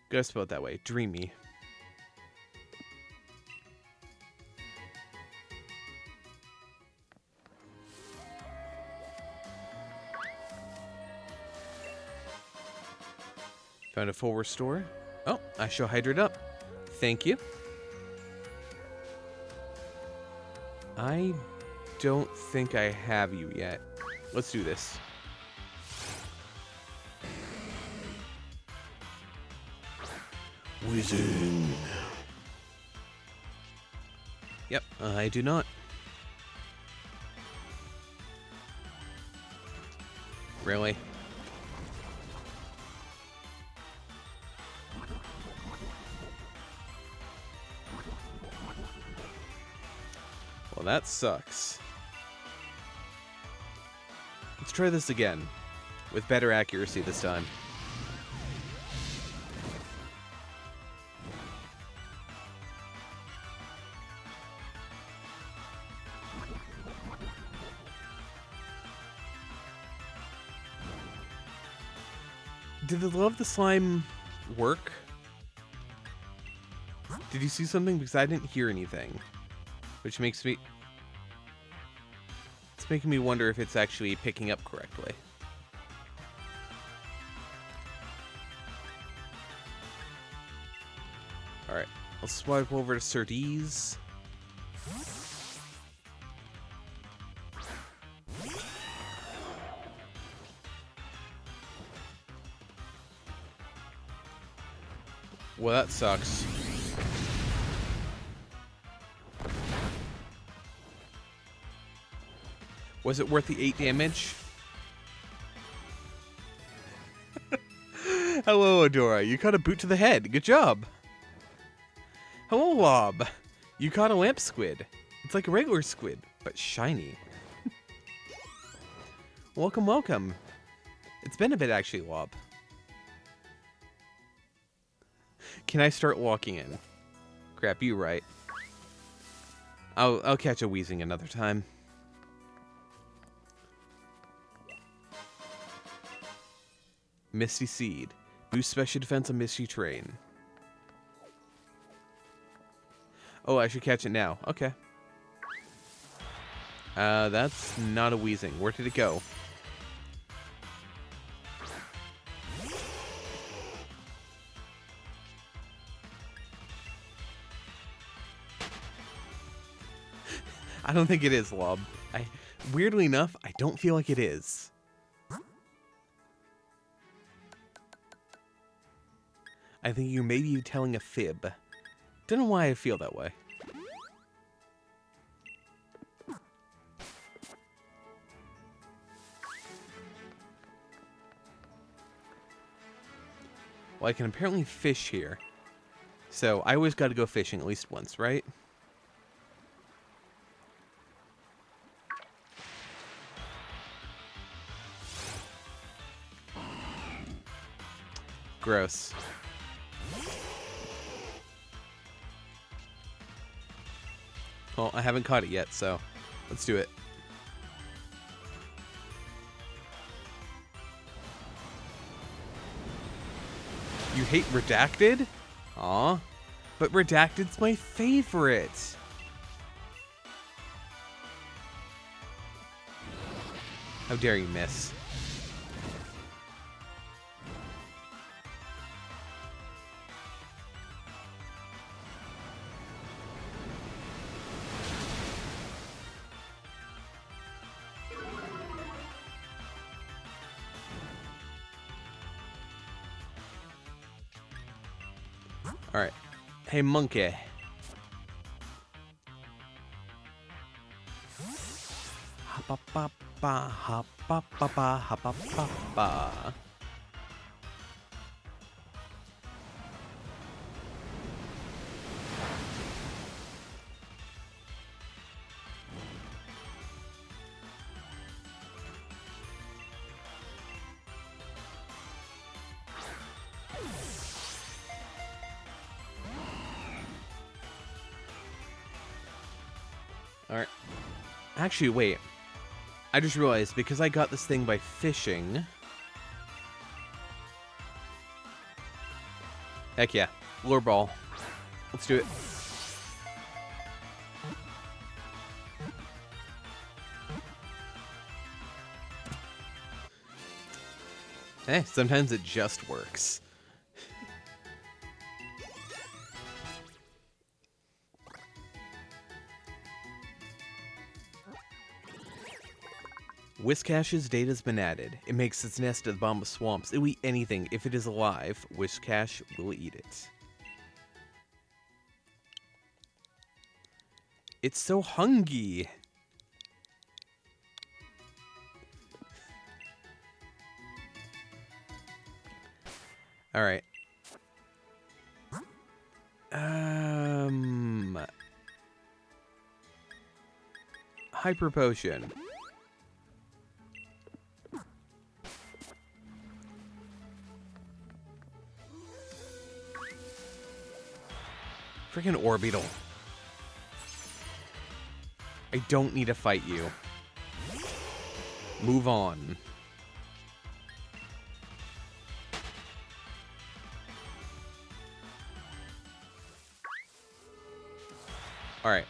Gotta spell it that way. Dreamy. Found a full restore. Oh, I shall hydrate up. Thank you. I don't think I have you yet. Let's do this. Wizard. Yep, I do not. Really? Well, that sucks. Let's try this again. With better accuracy this time. Did the love the slime work? Did you see something? Because I didn't hear anything. Which makes me... It's making me wonder if it's actually picking up correctly. Alright, I'll swipe over to Surtees. Well, that sucks. Was it worth the 8 damage? Hello, Adora. You caught a boot to the head. Good job. Hello, Lob. You caught a lamp squid. It's like a regular squid, but shiny. Welcome, welcome. It's been a bit, actually, Lob. Can I start walking in? Crap, you right. I'll catch a wheezing another time. Misty Seed. Boost special defense on Misty Terrain. Oh, I should catch it now. Okay. That's not a wheezing. Where did it go? I don't think it is, Lob. Weirdly enough, I don't feel like it is. I think you may be telling a fib. Don't know why I feel that way. Well, I can apparently fish here. So, I always gotta go fishing at least once, right? Gross. Well, I haven't caught it yet, so let's do it. You hate Redacted? Aw. But Redacted's my favorite. How dare you miss? Alright. Hey, monkey. Ha-ba-ba-ba, ha-ba-ba-ba, ha-ba-ba-ba. Alright. Actually, wait. I just realized, because I got this thing by fishing... Heck yeah. Lure ball. Let's do it. Hey, sometimes it just works. Whiscash's data's been added. It makes its nest at the bottom of swamps. It will eat anything. If it is alive, Whiscash will eat it. It's so hungry. Alright. Hyper Potion. Freaking Orbeetle. I don't need to fight you. Move on. Alright.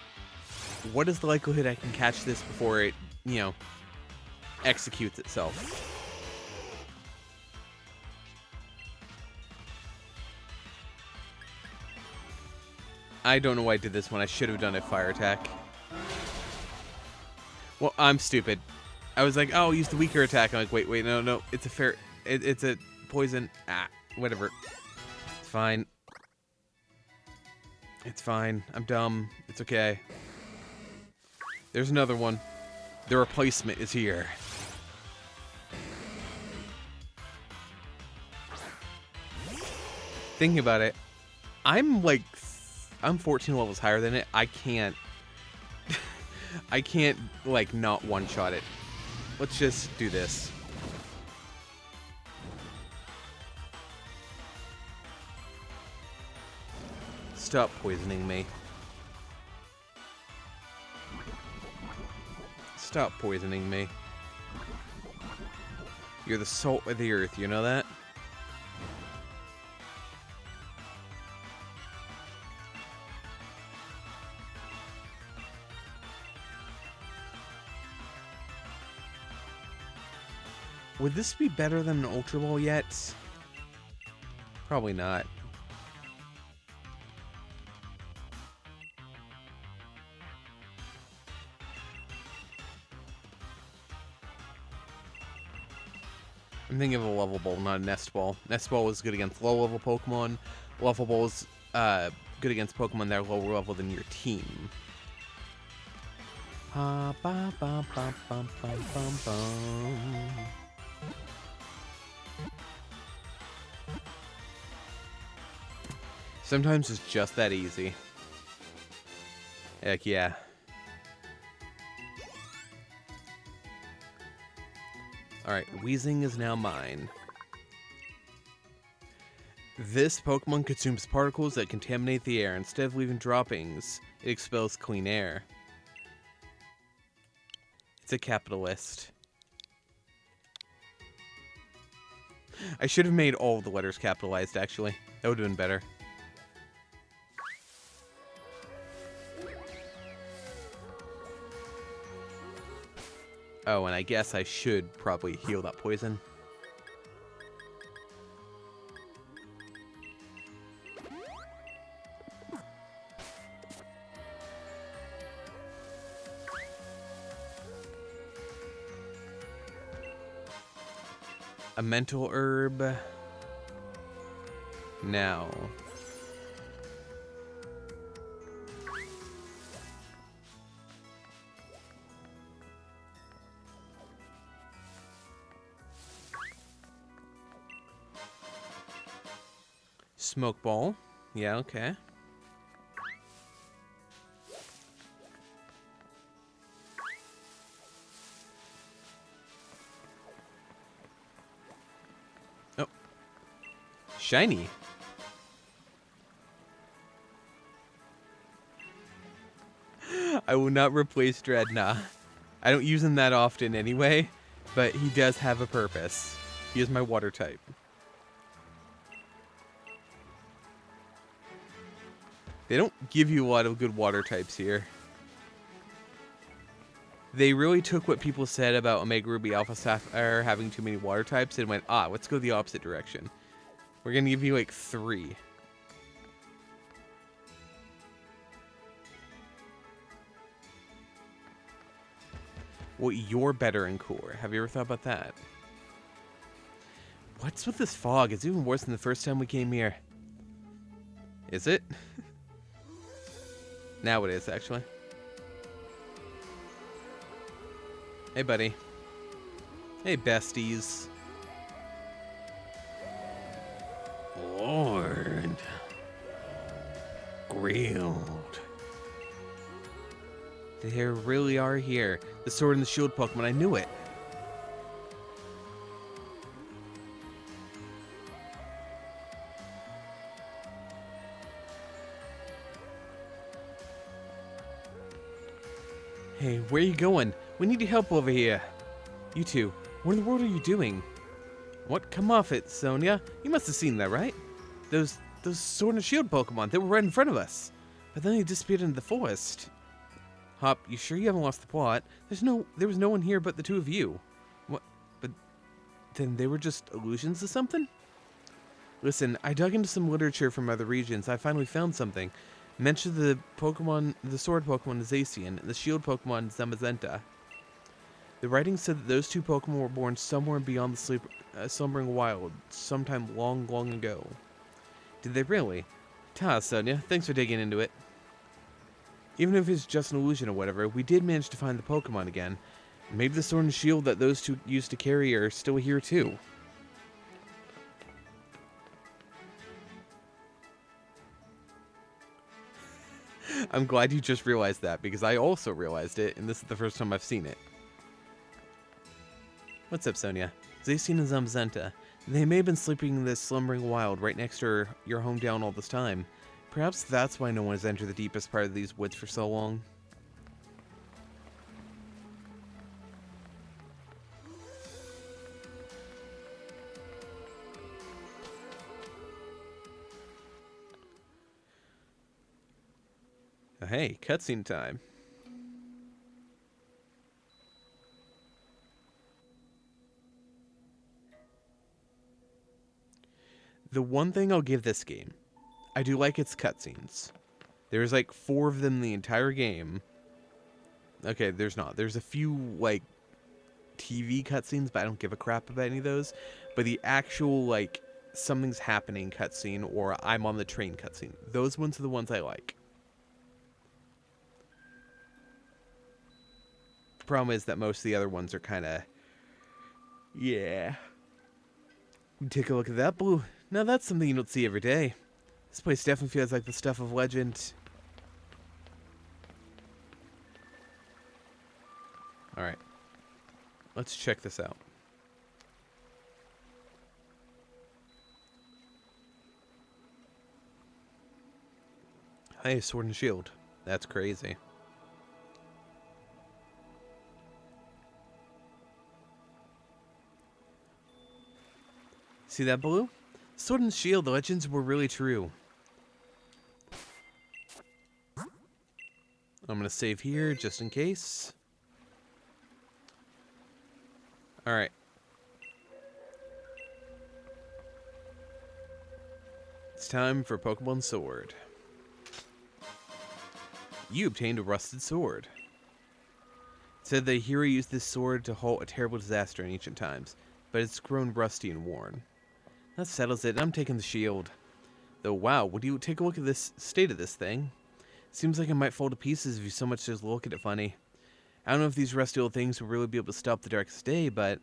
What is the likelihood I can catch this before it, you know, executes itself? I don't know why I did this one. I should have done a fire attack. Well, I'm stupid. I was like, oh, I'll use the weaker attack. I'm like, wait, no. It's a fair... It's a poison. Ah, whatever. It's fine. It's fine. I'm dumb. It's okay. There's another one. The replacement is here. Thinking about it, I'm 14 levels higher than it. I can't like not one-shot it. Let's just do this. Stop poisoning me. Stop poisoning me. You're the salt of the earth, you know that? Would this be better than an Ultra Ball yet? Probably not. I'm thinking of a level ball, not a nest ball. Nest ball was good against low level Pokemon. Level ball is good against Pokemon that are lower level than your team. Sometimes it's just that easy. Heck yeah. Alright, Weezing is now mine. This Pokemon consumes particles that contaminate the air. Instead of leaving droppings, it expels clean air. It's a capitalist. I should have made all of the letters capitalized, actually. That would have been better. Oh, and I guess I should probably heal that poison. A mental herb. Now. Smoke ball. Yeah, okay. Oh. Shiny. I will not replace Dreadnought. I don't use him that often anyway, but he does have a purpose. He is my water type. They don't give you a lot of good water types here. They really took what people said about Omega Ruby Alpha Sapphire having too many water types and went, let's go the opposite direction. We're going to give you like 3. Well, you're better and cooler. Have you ever thought about that? What's with this fog? It's even worse than the first time we came here. Is it? Now it is, actually. Hey, buddy. Hey, besties. Lord. Grilled. They really are here. The Sword and the Shield Pokemon, I knew it. Hey, where are you going? We need your help over here. You two, what in the world are you doing? What? Come off it, Sonia. You must have seen that, right? Those Sword and Shield Pokemon, they were right in front of us. but then he disappeared into the forest. Hop, you sure you haven't lost the plot? There was no one here but the two of you. What? But then they were just illusions or something? Listen, I dug into some literature from other regions. I finally found something. Mentioned the sword Pokemon Zacian and the shield Pokemon Zamazenta. The writing said that those two Pokemon were born somewhere beyond the slumbering wild, sometime long, long ago. Did they really? Ta, Sonia, thanks for digging into it. Even if it's just an illusion or whatever, we did manage to find the Pokemon again. Maybe the sword and shield that those two used to carry are still here too. I'm glad you just realized that, because I also realized it, and this is the first time I've seen it. What's up, Sonia? Zacian and Zamazenta. They may have been sleeping in this slumbering wild right next to your hometown all this time. Perhaps that's why no one has entered the deepest part of these woods for so long. Oh, hey, cutscene time. The one thing I'll give this game, I do like its cutscenes. There's like 4 of them in the entire game. Okay, there's not. There's a few like TV cutscenes, but I don't give a crap about any of those. But the actual like something's happening cutscene or I'm on the train cutscene, those ones are the ones I like. The problem is that most of the other ones are kind of, yeah. Take a look at that blue. Now that's something you don't see every day. This place definitely feels like the stuff of legend. Alright. Let's check this out. Hey, Sword and Shield. That's crazy. See that, Blue? Sword and Shield, the legends were really true. I'm going to save here just in case. Alright. It's time for Pokemon Sword. You obtained a rusted sword. It said the hero used this sword to halt a terrible disaster in ancient times, but it's grown rusty and worn. That settles it. I'm taking the shield. Though, wow, would you take a look at this state of this thing? Seems like it might fall to pieces if you so much as look at it funny. I don't know if these rusty old things will really be able to stop the darkest day, but,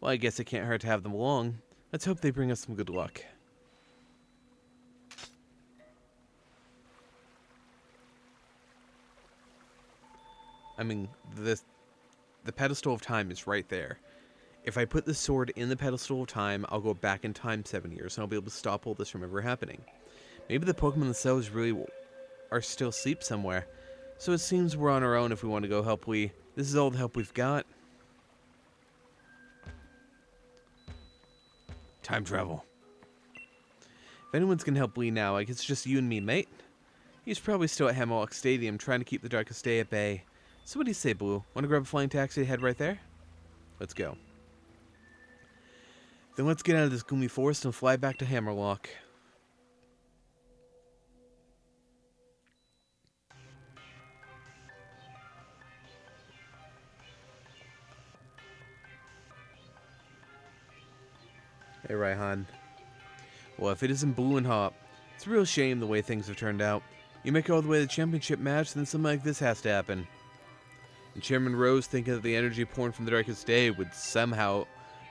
well, I guess it can't hurt to have them along. Let's hope they bring us some good luck. I mean, the pedestal of time is right there. If I put the sword in the pedestal of time, I'll go back in time 7 years, and I'll be able to stop all this from ever happening. Maybe the Pokemon themselves really are still asleep somewhere. So it seems we're on our own if we want to go help. This is all the help we've got. Time travel. If anyone's gonna help Lee now, I guess it's just you and me, mate. He's probably still at Hammerlock Stadium trying to keep the darkest day at bay. So what do you say, Blue? Want to grab a flying taxi to head right there? Let's go. Then let's get out of this gloomy forest and fly back to Hammerlock. Hey, Raihan. Well, if it isn't Blue and Hop, it's a real shame the way things have turned out. You make it all the way to the championship match, then something like this has to happen. And Chairman Rose thinking that the energy pouring from the darkest day would somehow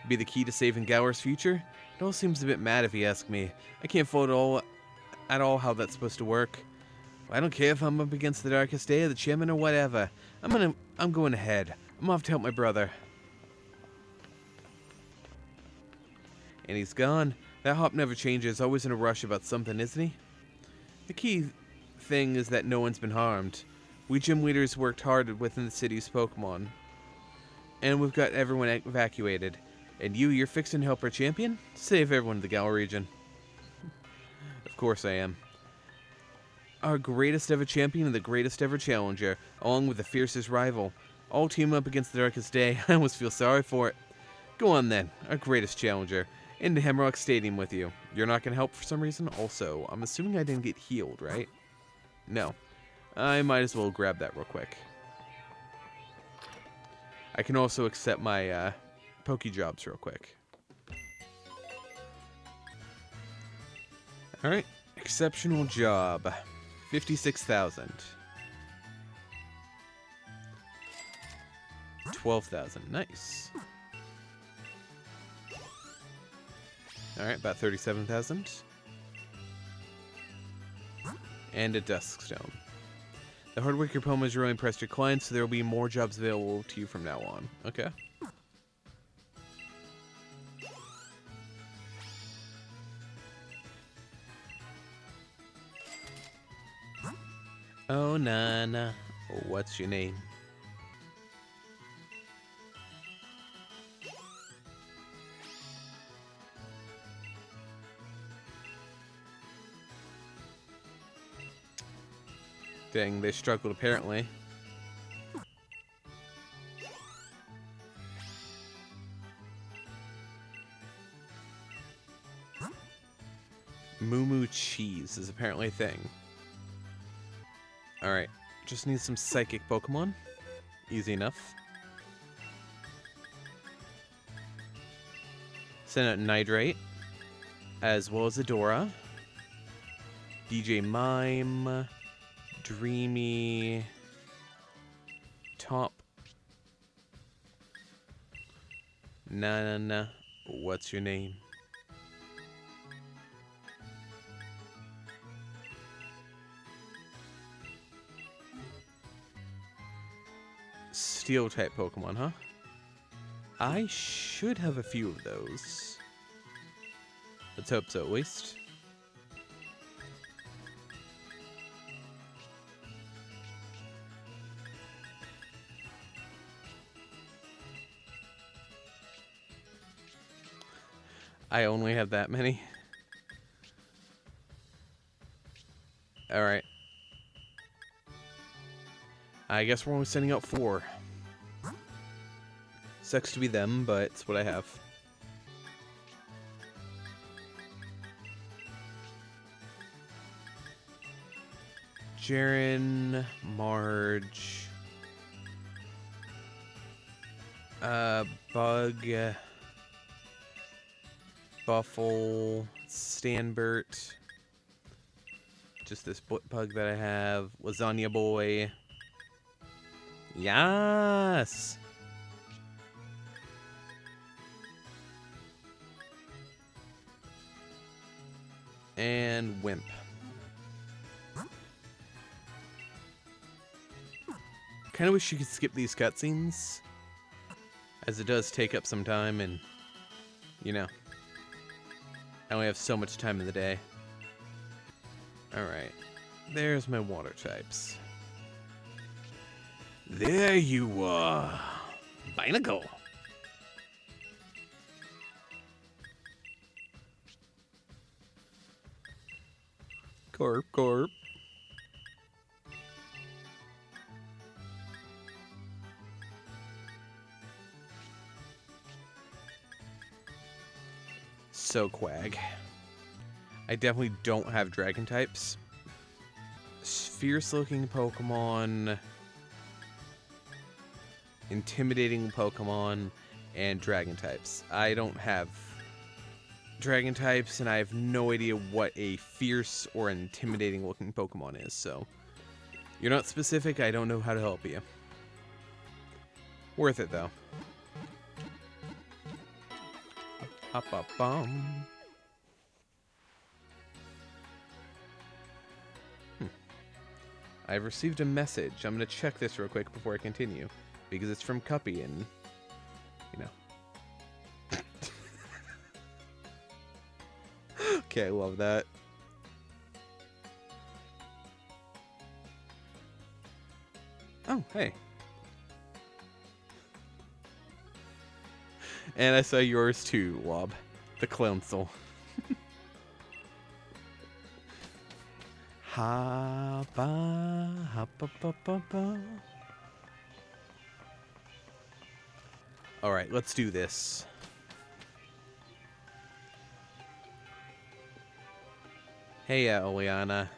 be the key to saving Galar's future? It all seems a bit mad if you ask me. I can't follow at all how that's supposed to work. I don't care if I'm up against the darkest day or the chairman or whatever. I'm going ahead. I'm off to help my brother. And he's gone. That Hop never changes, always in a rush about something, isn't he? The key thing is that no one's been harmed. We gym leaders worked hard within the city's Pokemon. And we've got everyone evacuated. And you're fixing to help our champion? Save everyone in the Galar region. Of course I am. Our greatest ever champion and the greatest ever challenger, along with the fiercest rival. All team up against the darkest day. I almost feel sorry for it. Go on then, our greatest challenger. Into Hemrock Stadium with you. You're not going to help for some reason? Also, I'm assuming I didn't get healed, right? No. I might as well grab that real quick. I can also accept my Pokejobs real quick. Alright. Exceptional job. 56,000. 12,000. Nice. Alright, about 37,000. And a Duskstone. The hard work your Pokemon has really impressed your clients, so there will be more jobs available to you from now on. Okay. Oh, Nana. What's your name? Dang, they struggled apparently. Moo Moo Cheese is apparently a thing. Alright, just need some psychic Pokemon. Easy enough. Send out Nitrate, as well as Adora. DJ Mime. Dreamy. Top. Nah. What's your name? Steel type Pokemon, huh? I should have a few of those. Let's hope so, at least. I only have that many. Alright. I guess we're only sending out 4. Sucks to be them, but it's what I have. Jaren, Marge, Bug, Buffle, Stanbert, just this bug that I have, Lasagna Boy. Yes! And Wimp. Kind of wish you could skip these cutscenes, as it does take up some time, and, you know, I only have so much time in the day. Alright, there's my water types. There you are, Binacle. Corp. So Quag. I definitely don't have dragon types. Fierce looking Pokemon, intimidating Pokemon, and dragon types. I don't have dragon types, and I have no idea what a fierce or intimidating looking Pokemon is, so you're not specific, I don't know how to help you. Worth it though. Bum. I've received a message. I'm gonna check this real quick before I continue, because it's from Cuppy, and you know. Okay, I love that. Oh, hey. And I saw yours too, Wob. The Clownsel. Ha ba ha ba ba ba ba. All right, let's do this. Hey, Oleana.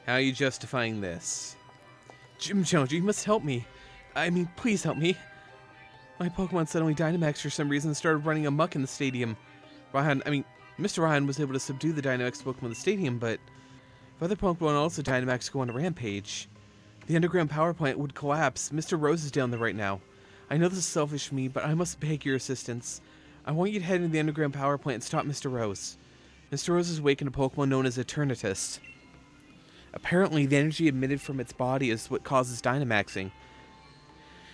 How are you justifying this? Jim Jones, you must help me. I mean, please help me. My Pokemon suddenly Dynamax for some reason and started running amok in the stadium. Mr. Ryan was able to subdue the Dynamax Pokemon in the stadium, but if other Pokemon also Dynamax go on a rampage, the underground power plant would collapse. Mr. Rose is down there right now. I know this is selfish of me, but I must beg your assistance. I want you to head into the underground power plant and stop Mr. Rose. Mr. Rose has awakened a Pokemon known as Eternatus. Apparently, the energy emitted from its body is what causes Dynamaxing.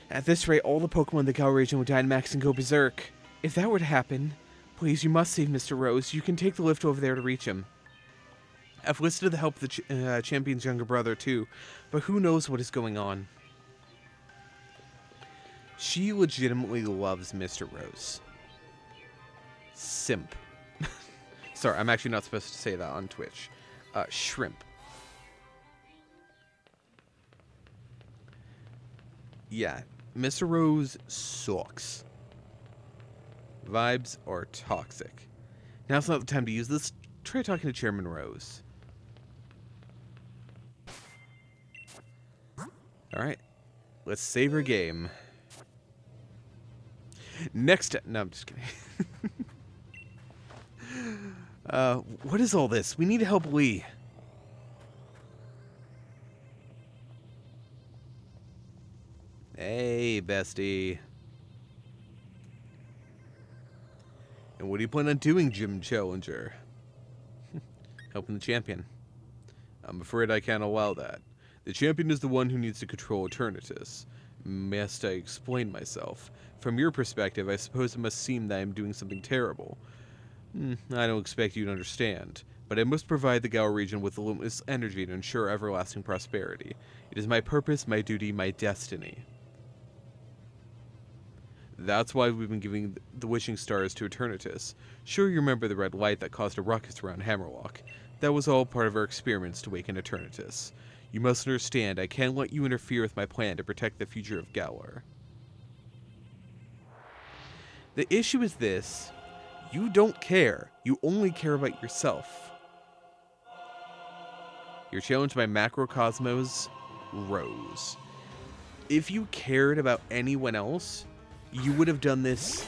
At this rate, all the Pokemon in the Galar region would Dynamax and go berserk. If that were to happen, please, you must save Mr. Rose. You can take the lift over there to reach him. I've listed the help of the champion's younger brother, too, but who knows what is going on. She legitimately loves Mr. Rose. Simp. Sorry, I'm actually not supposed to say that on Twitch. Shrimp. Yeah, Mr. Rose sucks. Vibes are toxic. Now's not the time to use this. Try talking to Chairman Rose. Alright. Let's save her game. Next... No, I'm just kidding. What is all this? We need to help Lee. Hey, bestie. And what do you plan on doing, Gym Challenger? Helping the champion. I'm afraid I can't allow that. The champion is the one who needs to control Eternatus. Must I explain myself? From your perspective, I suppose it must seem that I am doing something terrible. I don't expect you to understand, but I must provide the Galar region with the limitless energy to ensure everlasting prosperity. It is my purpose, my duty, my destiny. That's why we've been giving the wishing stars to Eternatus. Sure, you remember the red light that caused a ruckus around Hammerlock. That was all part of our experiments to awaken Eternatus. You must understand, I can't let you interfere with my plan to protect the future of Galar. The issue is this. You don't care. You only care about yourself. You're challenged by Macrocosmos Rose. If you cared about anyone else, you would have done this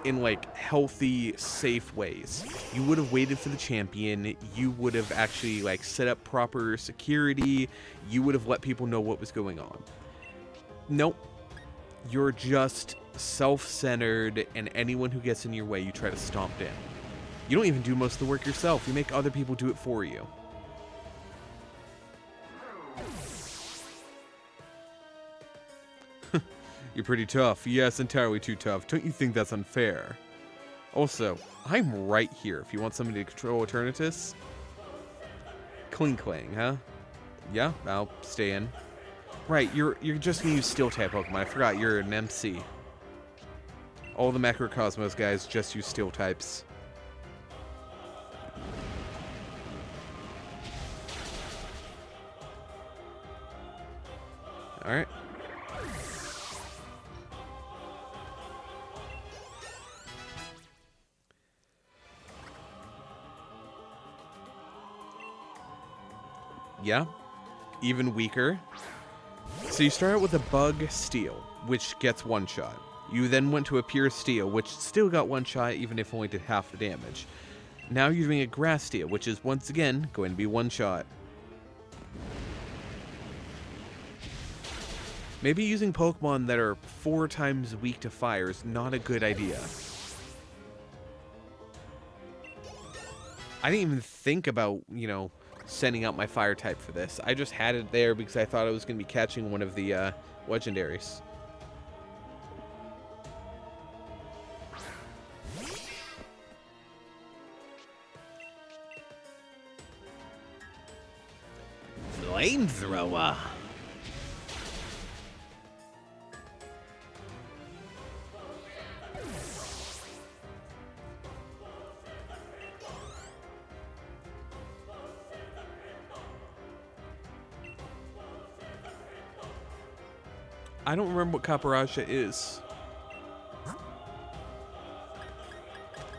in, like, healthy, safe ways. You would have waited for the champion. You would have actually, like, set up proper security. You would have let people know what was going on. Nope. You're just self-centered, and anyone who gets in your way, you try to stomp down. You don't even do most of the work yourself. You make other people do it for you. You're pretty tough. Yes, entirely too tough. Don't you think that's unfair? Also, I'm right here if you want somebody to control Eternatus. Cling Clang, huh? Yeah, I'll stay in. Right, you're just gonna use Steel-type Pokemon. I forgot you're an MC. All the Macrocosmos guys just use Steel types. Alright. Yeah, even weaker. So you start out with a Bug Steel, which gets one shot. You then went to a Pure Steel, which still got one shot, even if only did half the damage. Now you're doing a Grass Steel, which is once again going to be one shot. Maybe using Pokemon that are 4 times weak to fire is not a good idea. I didn't even think about, sending out my fire type for this. I just had it there because I thought I was going to be catching one of the legendaries. Flamethrower. I don't remember what Caparaja is.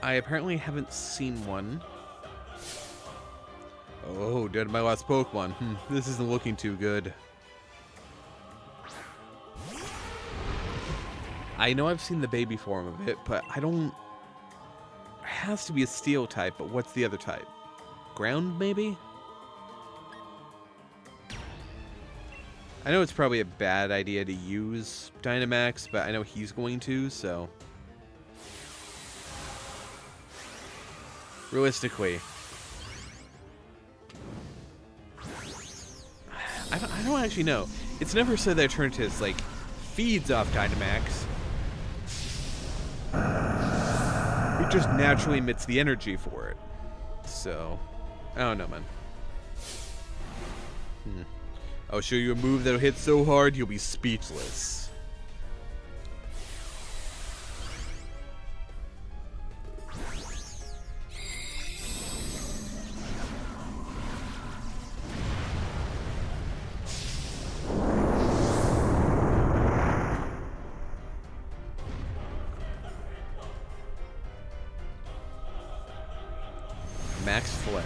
I apparently haven't seen one. Oh, dead my last Pokemon. This isn't looking too good. I know I've seen the baby form of it, but I don't... It has to be a steel type, but what's the other type? Ground, maybe? I know it's probably a bad idea to use Dynamax, but I know he's going to, so... Realistically... I don't actually know. It's never said that Eternatus, like, feeds off Dynamax. It just naturally emits the energy for it. So, I don't know, man. I'll show you a move that'll hit so hard you'll be speechless. Max Flare.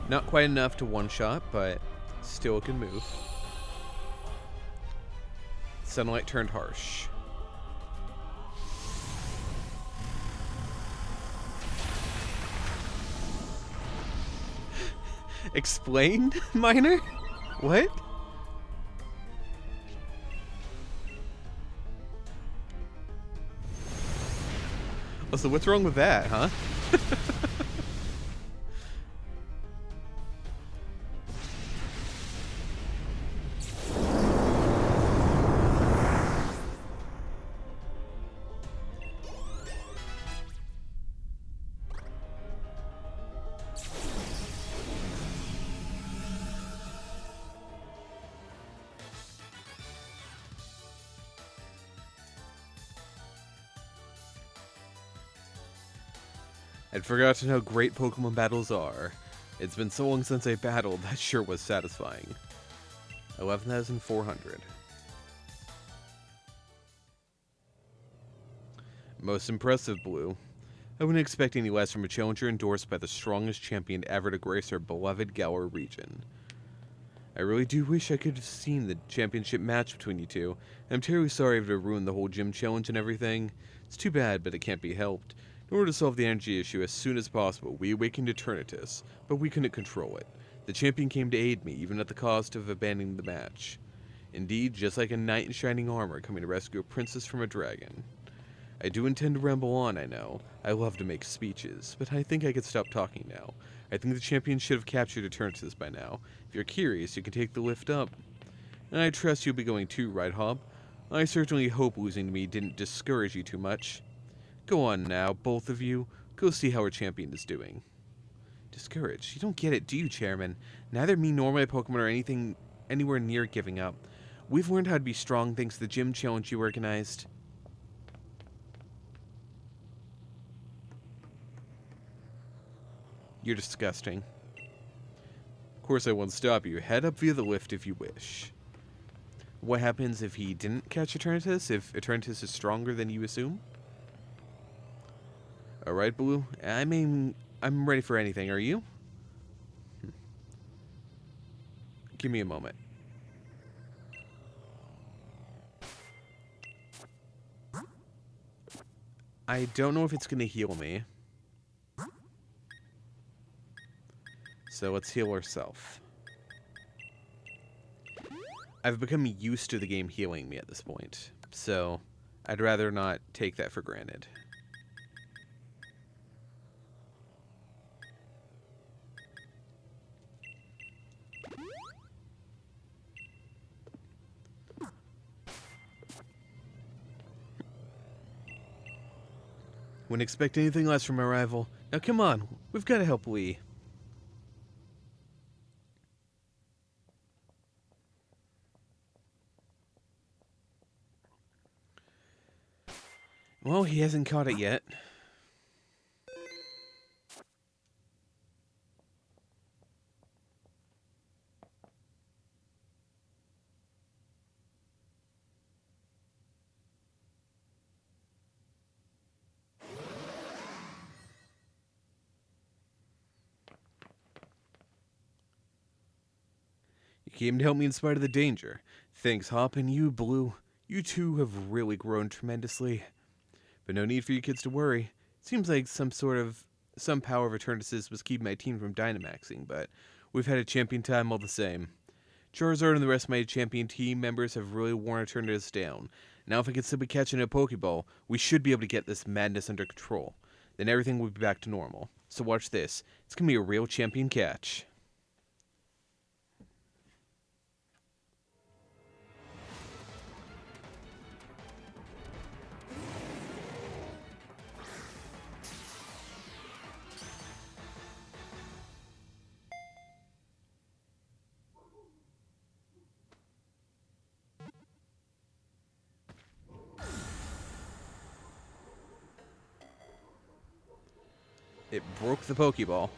Not quite enough to one-shot, but still a good move. Sunlight turned harsh. Explain, Miner? What? Oh, so what's wrong with that, huh? I'd forgotten how great Pokemon battles are. It's been so long since I battled, that sure was satisfying. 11,400. Most impressive, Blue. I wouldn't expect any less from a challenger endorsed by the strongest champion ever to grace our beloved Galar region. I really do wish I could have seen the championship match between you two. I'm terribly sorry to have ruined the whole gym challenge and everything. It's too bad, but it can't be helped. In order to solve the energy issue as soon as possible, we awakened Eternatus, but we couldn't control it. The champion came to aid me, even at the cost of abandoning the match. Indeed, just like a knight in shining armor coming to rescue a princess from a dragon. I do intend to ramble on, I know. I love to make speeches, but I think I could stop talking now. I think the champion should have captured Eternatus by now. If you're curious, you can take the lift up. And I trust you'll be going too, right, Hob? I certainly hope losing to me didn't discourage you too much. Go on now, both of you. Go see how our champion is doing. Discouraged? You don't get it, do you, Chairman? Neither me nor my Pokemon are anything anywhere near giving up. We've learned how to be strong thanks to the gym challenge you organized. You're disgusting. Of course I won't stop you. Head up via the lift if you wish. What happens if he didn't catch Eternatus? If Eternatus is stronger than you assume? Alright, Blue. I mean, I'm ready for anything. Are you? Give me a moment. I don't know if it's going to heal me. So let's heal ourselves. I've become used to the game healing me at this point. So I'd rather not take that for granted. Wouldn't expect anything less from our rival. Now come on, we've got to help Lee. Well, he hasn't caught it yet. came to help me in spite of the danger. Thanks, Hop, and you, Blue. You two have really grown tremendously. But no need for you kids to worry. It seems like some power of Eternatus was keeping my team from Dynamaxing, but we've had a champion time all the same. Charizard and the rest of my champion team members have really worn Eternatus down. Now if I can simply catch in a Pokeball, we should be able to get this madness under control. Then everything will be back to normal. So watch this. It's going to be a real champion catch. It broke the Pokeball.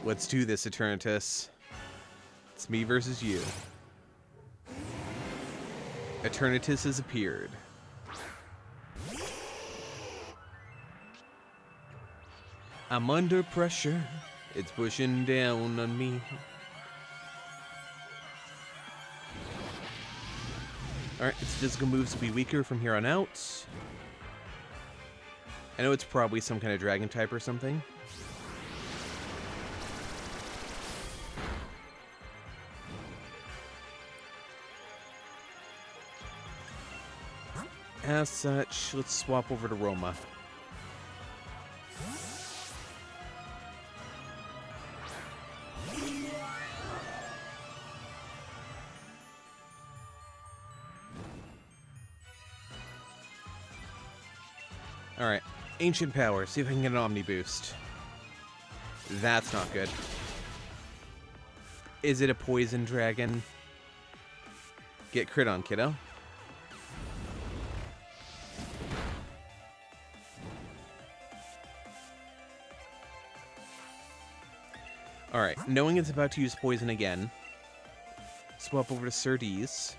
Let's do this, Eternatus. It's me versus you. Eternatus has appeared. I'm under pressure. It's pushing down on me. Alright, its physical moves will be weaker from here on out. I know it's probably some kind of dragon type or something. As such, let's swap over to Roma. Alright, Ancient Power. See if I can get an Omni Boost. That's not good. Is it a Poison Dragon? Get crit on, kiddo. Alright, knowing it's about to use Poison again, swap over to Surtees.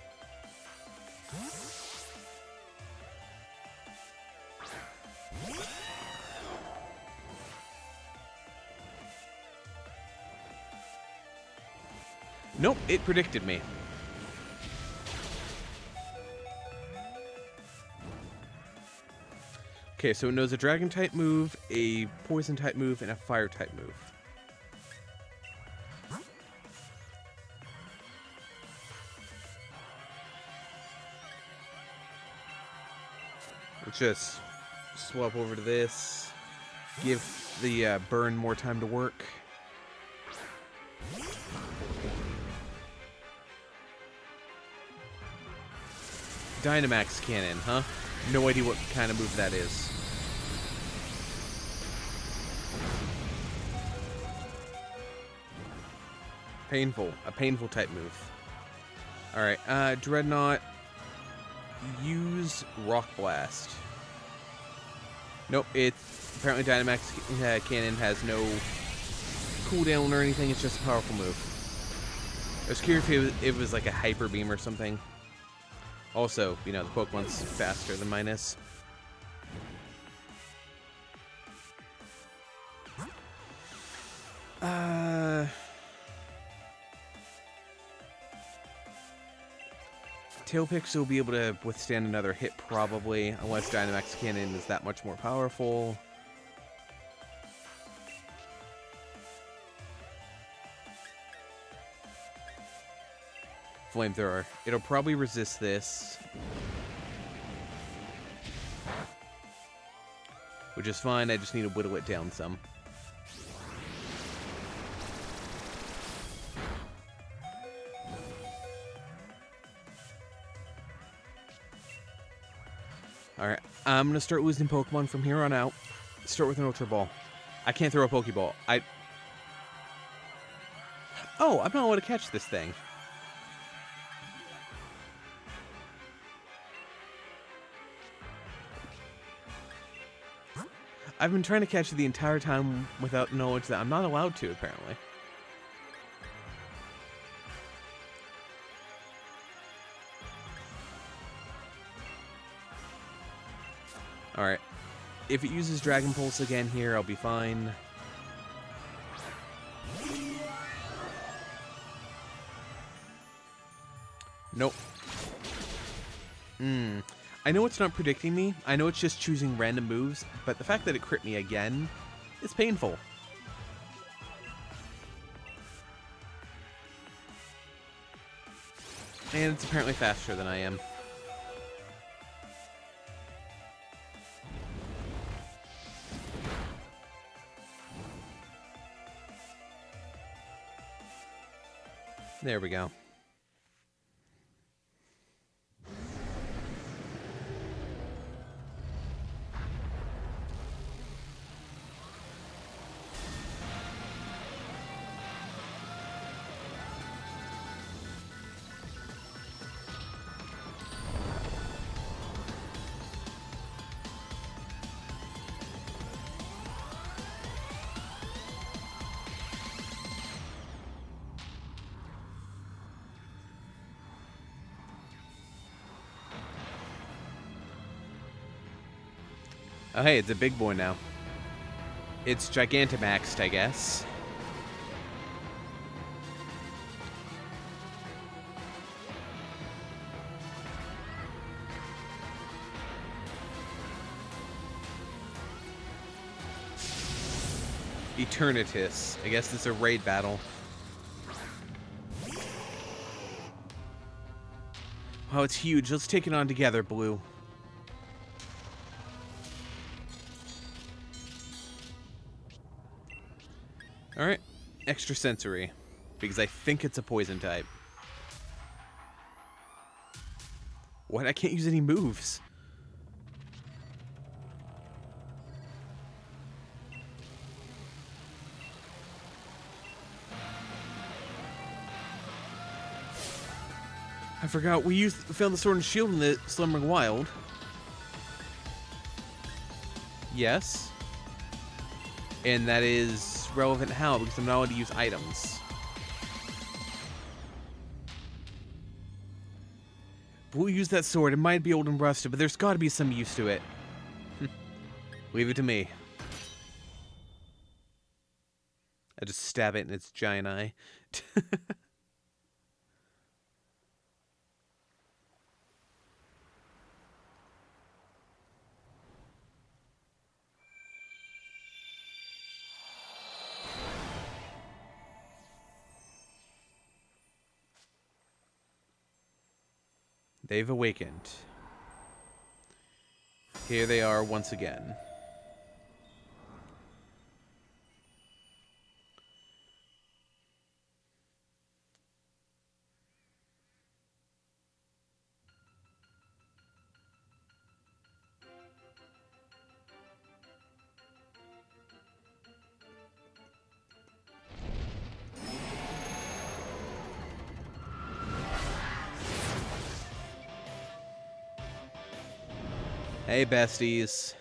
Nope, it predicted me. Okay, so it knows a Dragon-type move, a Poison-type move, and a Fire-type move. Let's just swap over to this. Give the burn more time to work. Dynamax Cannon, huh? No idea what kind of move that is. Painful. A painful type move. Alright, Dreadnought. Use Rock Blast. Nope, apparently Dynamax Cannon has no cooldown or anything, it's just a powerful move. I was curious if it was like a Hyper Beam or something. Also, you know, the Pokemon's faster than mine is. Tailpix will be able to withstand another hit probably, unless Dynamax Cannon is that much more powerful. Flamethrower. It'll probably resist this. Which is fine, I just need to whittle it down some. Alright, I'm gonna start losing Pokemon from here on out. Start with an Ultra Ball. I can't throw a Pokeball. Oh, I'm not allowed to catch this thing. I've been trying to catch it the entire time without knowledge that I'm not allowed to, apparently. Alright. If it uses Dragon Pulse again here, I'll be fine. Nope. I know it's not predicting me. I know it's just choosing random moves, but the fact that it crit me again is painful. And it's apparently faster than I am. There we go. Oh, hey, it's a big boy now. It's Gigantamaxed, I guess. Eternatus. I guess it's a raid battle. Oh, it's huge. Let's take it on together, Blue. Alright. Extra sensory. Because I think it's a poison type. What? I can't use any moves. I forgot we found the sword and shield in the Slumbering Wild. Yes. And that is relevant how? Because I'm not allowed to use items. We'll use that sword. It might be old and rusted, but there's got to be some use to it. Leave it to me. I just stab it in its giant eye. They've awakened. Here they are once again. Hey, besties.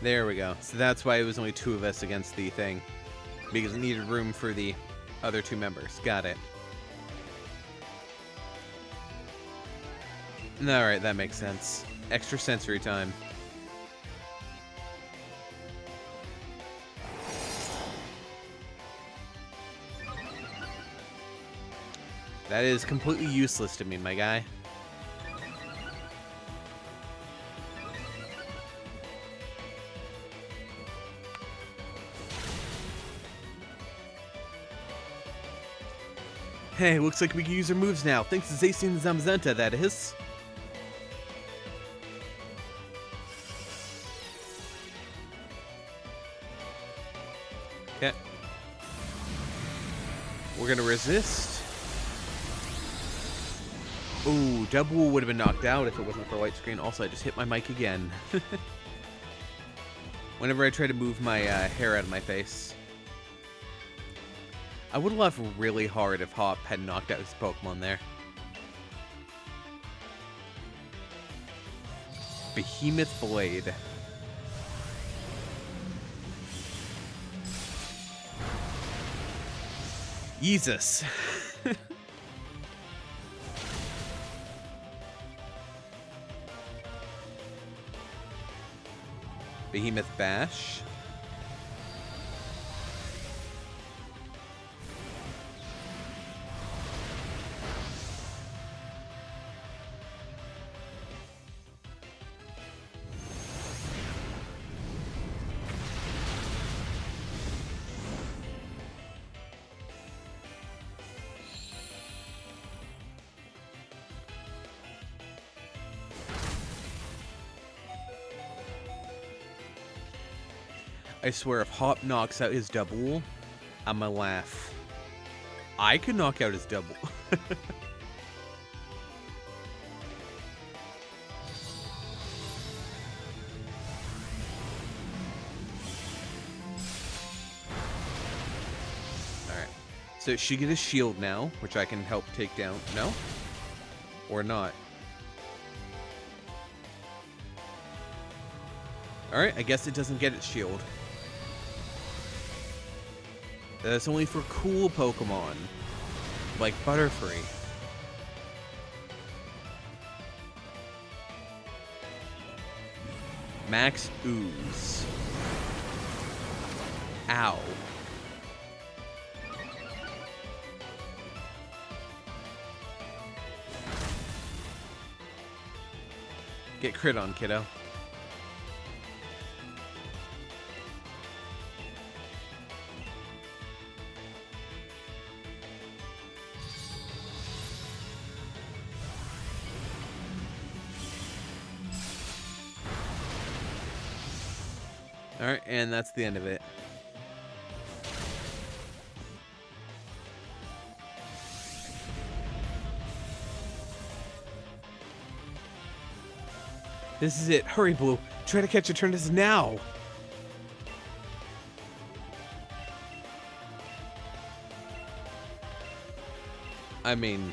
There we go. So that's why it was only 2 of us against the thing. Because it needed room for the other 2 members. Got it. Alright, that makes sense. Extra sensory time. That is completely useless to me, my guy. Hey, looks like we can use our moves now. Thanks to Zacy and Zamazenta, that is. Okay. We're gonna resist. Ooh, double would have been knocked out if it wasn't for white screen. Also, I just hit my mic again. Whenever I try to move my hair out of my face. I would have laughed really hard if Hop had knocked out his Pokemon there. Behemoth Blade. Jesus. Behemoth Bash. I swear, if Hop knocks out his double, I'm gonna laugh. I could knock out his double. Alright. So she get a shield now, which I can help take down. No? Or not? Alright, I guess it doesn't get its shield. That's only for cool Pokemon, like Butterfree. Max Ooze. Ow. Get crit on, kiddo. Alright, and that's the end of it. This is it. Hurry, Blue. Try to catch Eternatus now. I mean,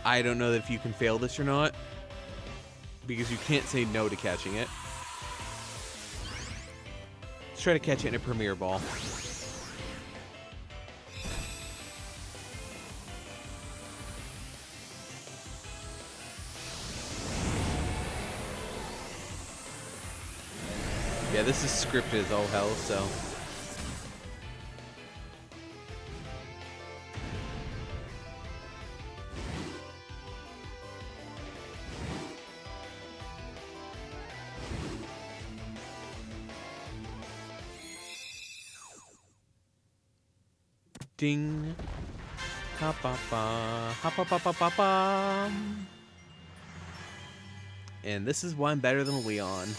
I don't know if you can fail this or not, because you can't say no to catching it. Let's try to catch it in a Premier Ball. Yeah, this is scripted as all hell, so... Ding. Ha ba ba. Ha ba ba ba ba ba. And this is why I'm better than Leon.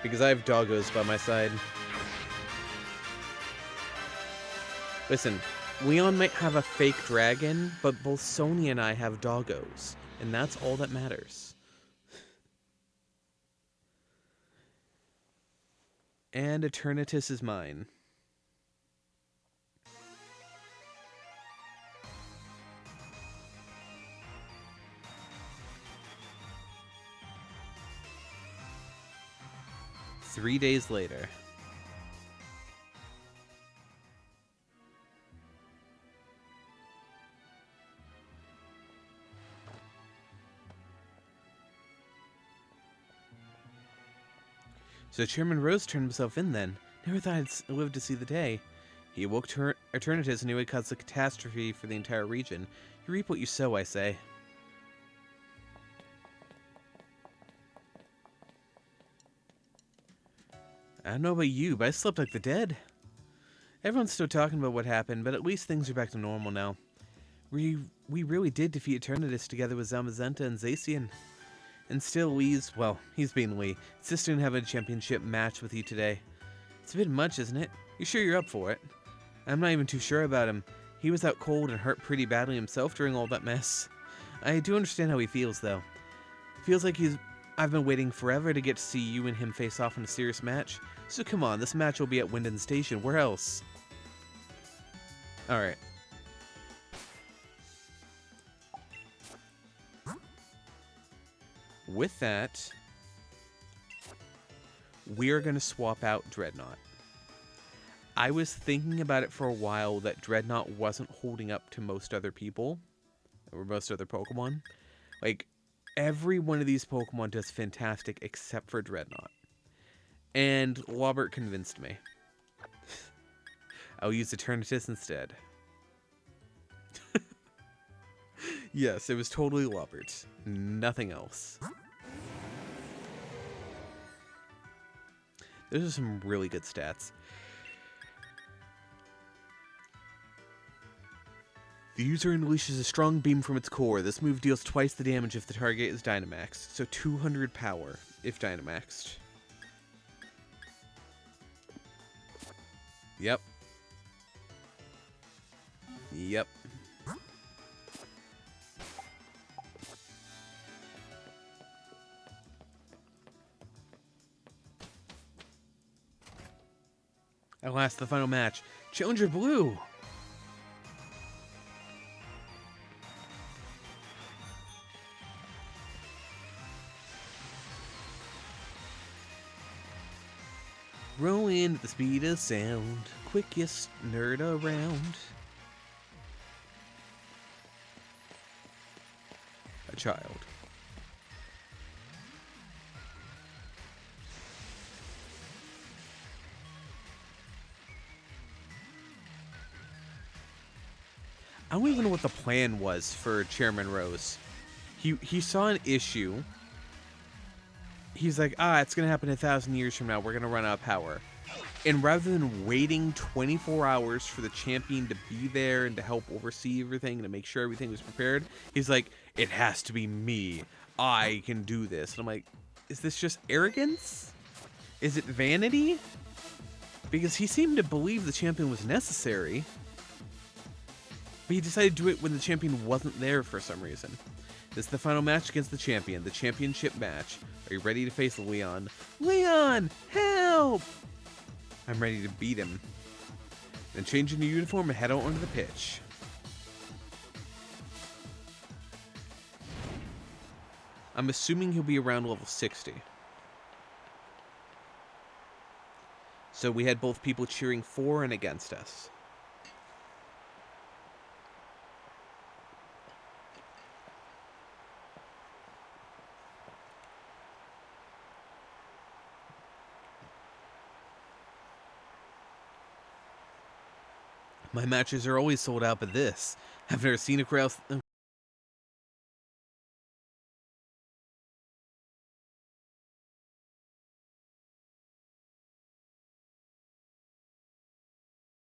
Because I have doggos by my side. Listen, Leon might have a fake dragon, but both Sony and I have doggos. And that's all that matters. And Eternatus is mine. Three days later. So Chairman Rose turned himself in then. Never thought I'd live to see the day. He awoke Eternatus and knew he caused a catastrophe for the entire region. You reap what you sow, I say. I don't know about you, but I slept like the dead. Everyone's still talking about what happened, but at least things are back to normal now. We really did defeat Eternatus together with Zamazenta and Zacian. And still he's being Lee. Sister didn't have a championship match with you today. It's a bit much, isn't it? You sure you're up for it? I'm not even too sure about him. He was out cold and hurt pretty badly himself during all that mess. I do understand how he feels, though. Feels like I've been waiting forever to get to see you and him face off in a serious match. So come on, this match will be at Winden Station. Where else? Alright. With that, we are going to swap out Dreadnought. I was thinking about it for a while that Dreadnought wasn't holding up to most other people, or most other Pokemon. Like, every one of these Pokemon does fantastic except for Dreadnought. And Lobert convinced me. I'll use Eternatus instead. Yes, it was totally Lobert. Nothing else. Those are some really good stats. The user unleashes a strong beam from its core. This move deals twice the damage if the target is Dynamaxed, so 200 power if Dynamaxed. Yep. Yep. At last, the final match. Challenger Blue! Roll in at the speed of sound, quickest nerd around. A child. I don't even know what the plan was for Chairman Rose. He saw an issue. He's like, it's going to happen 1,000 years from now. We're going to run out of power. And rather than waiting 24 hours for the champion to be there and to help oversee everything and to make sure everything was prepared, he's like, it has to be me. I can do this. And I'm like, is this just arrogance? Is it vanity? Because he seemed to believe the champion was necessary. But he decided to do it when the champion wasn't there for some reason. This is the final match against the champion, the championship match. Are you ready to face Leon? Leon, help! I'm ready to beat him. Then change into uniform and head out onto the pitch. I'm assuming he'll be around level 60. So we had both people cheering for and against us. My matches are always sold out, but this, I've never seen a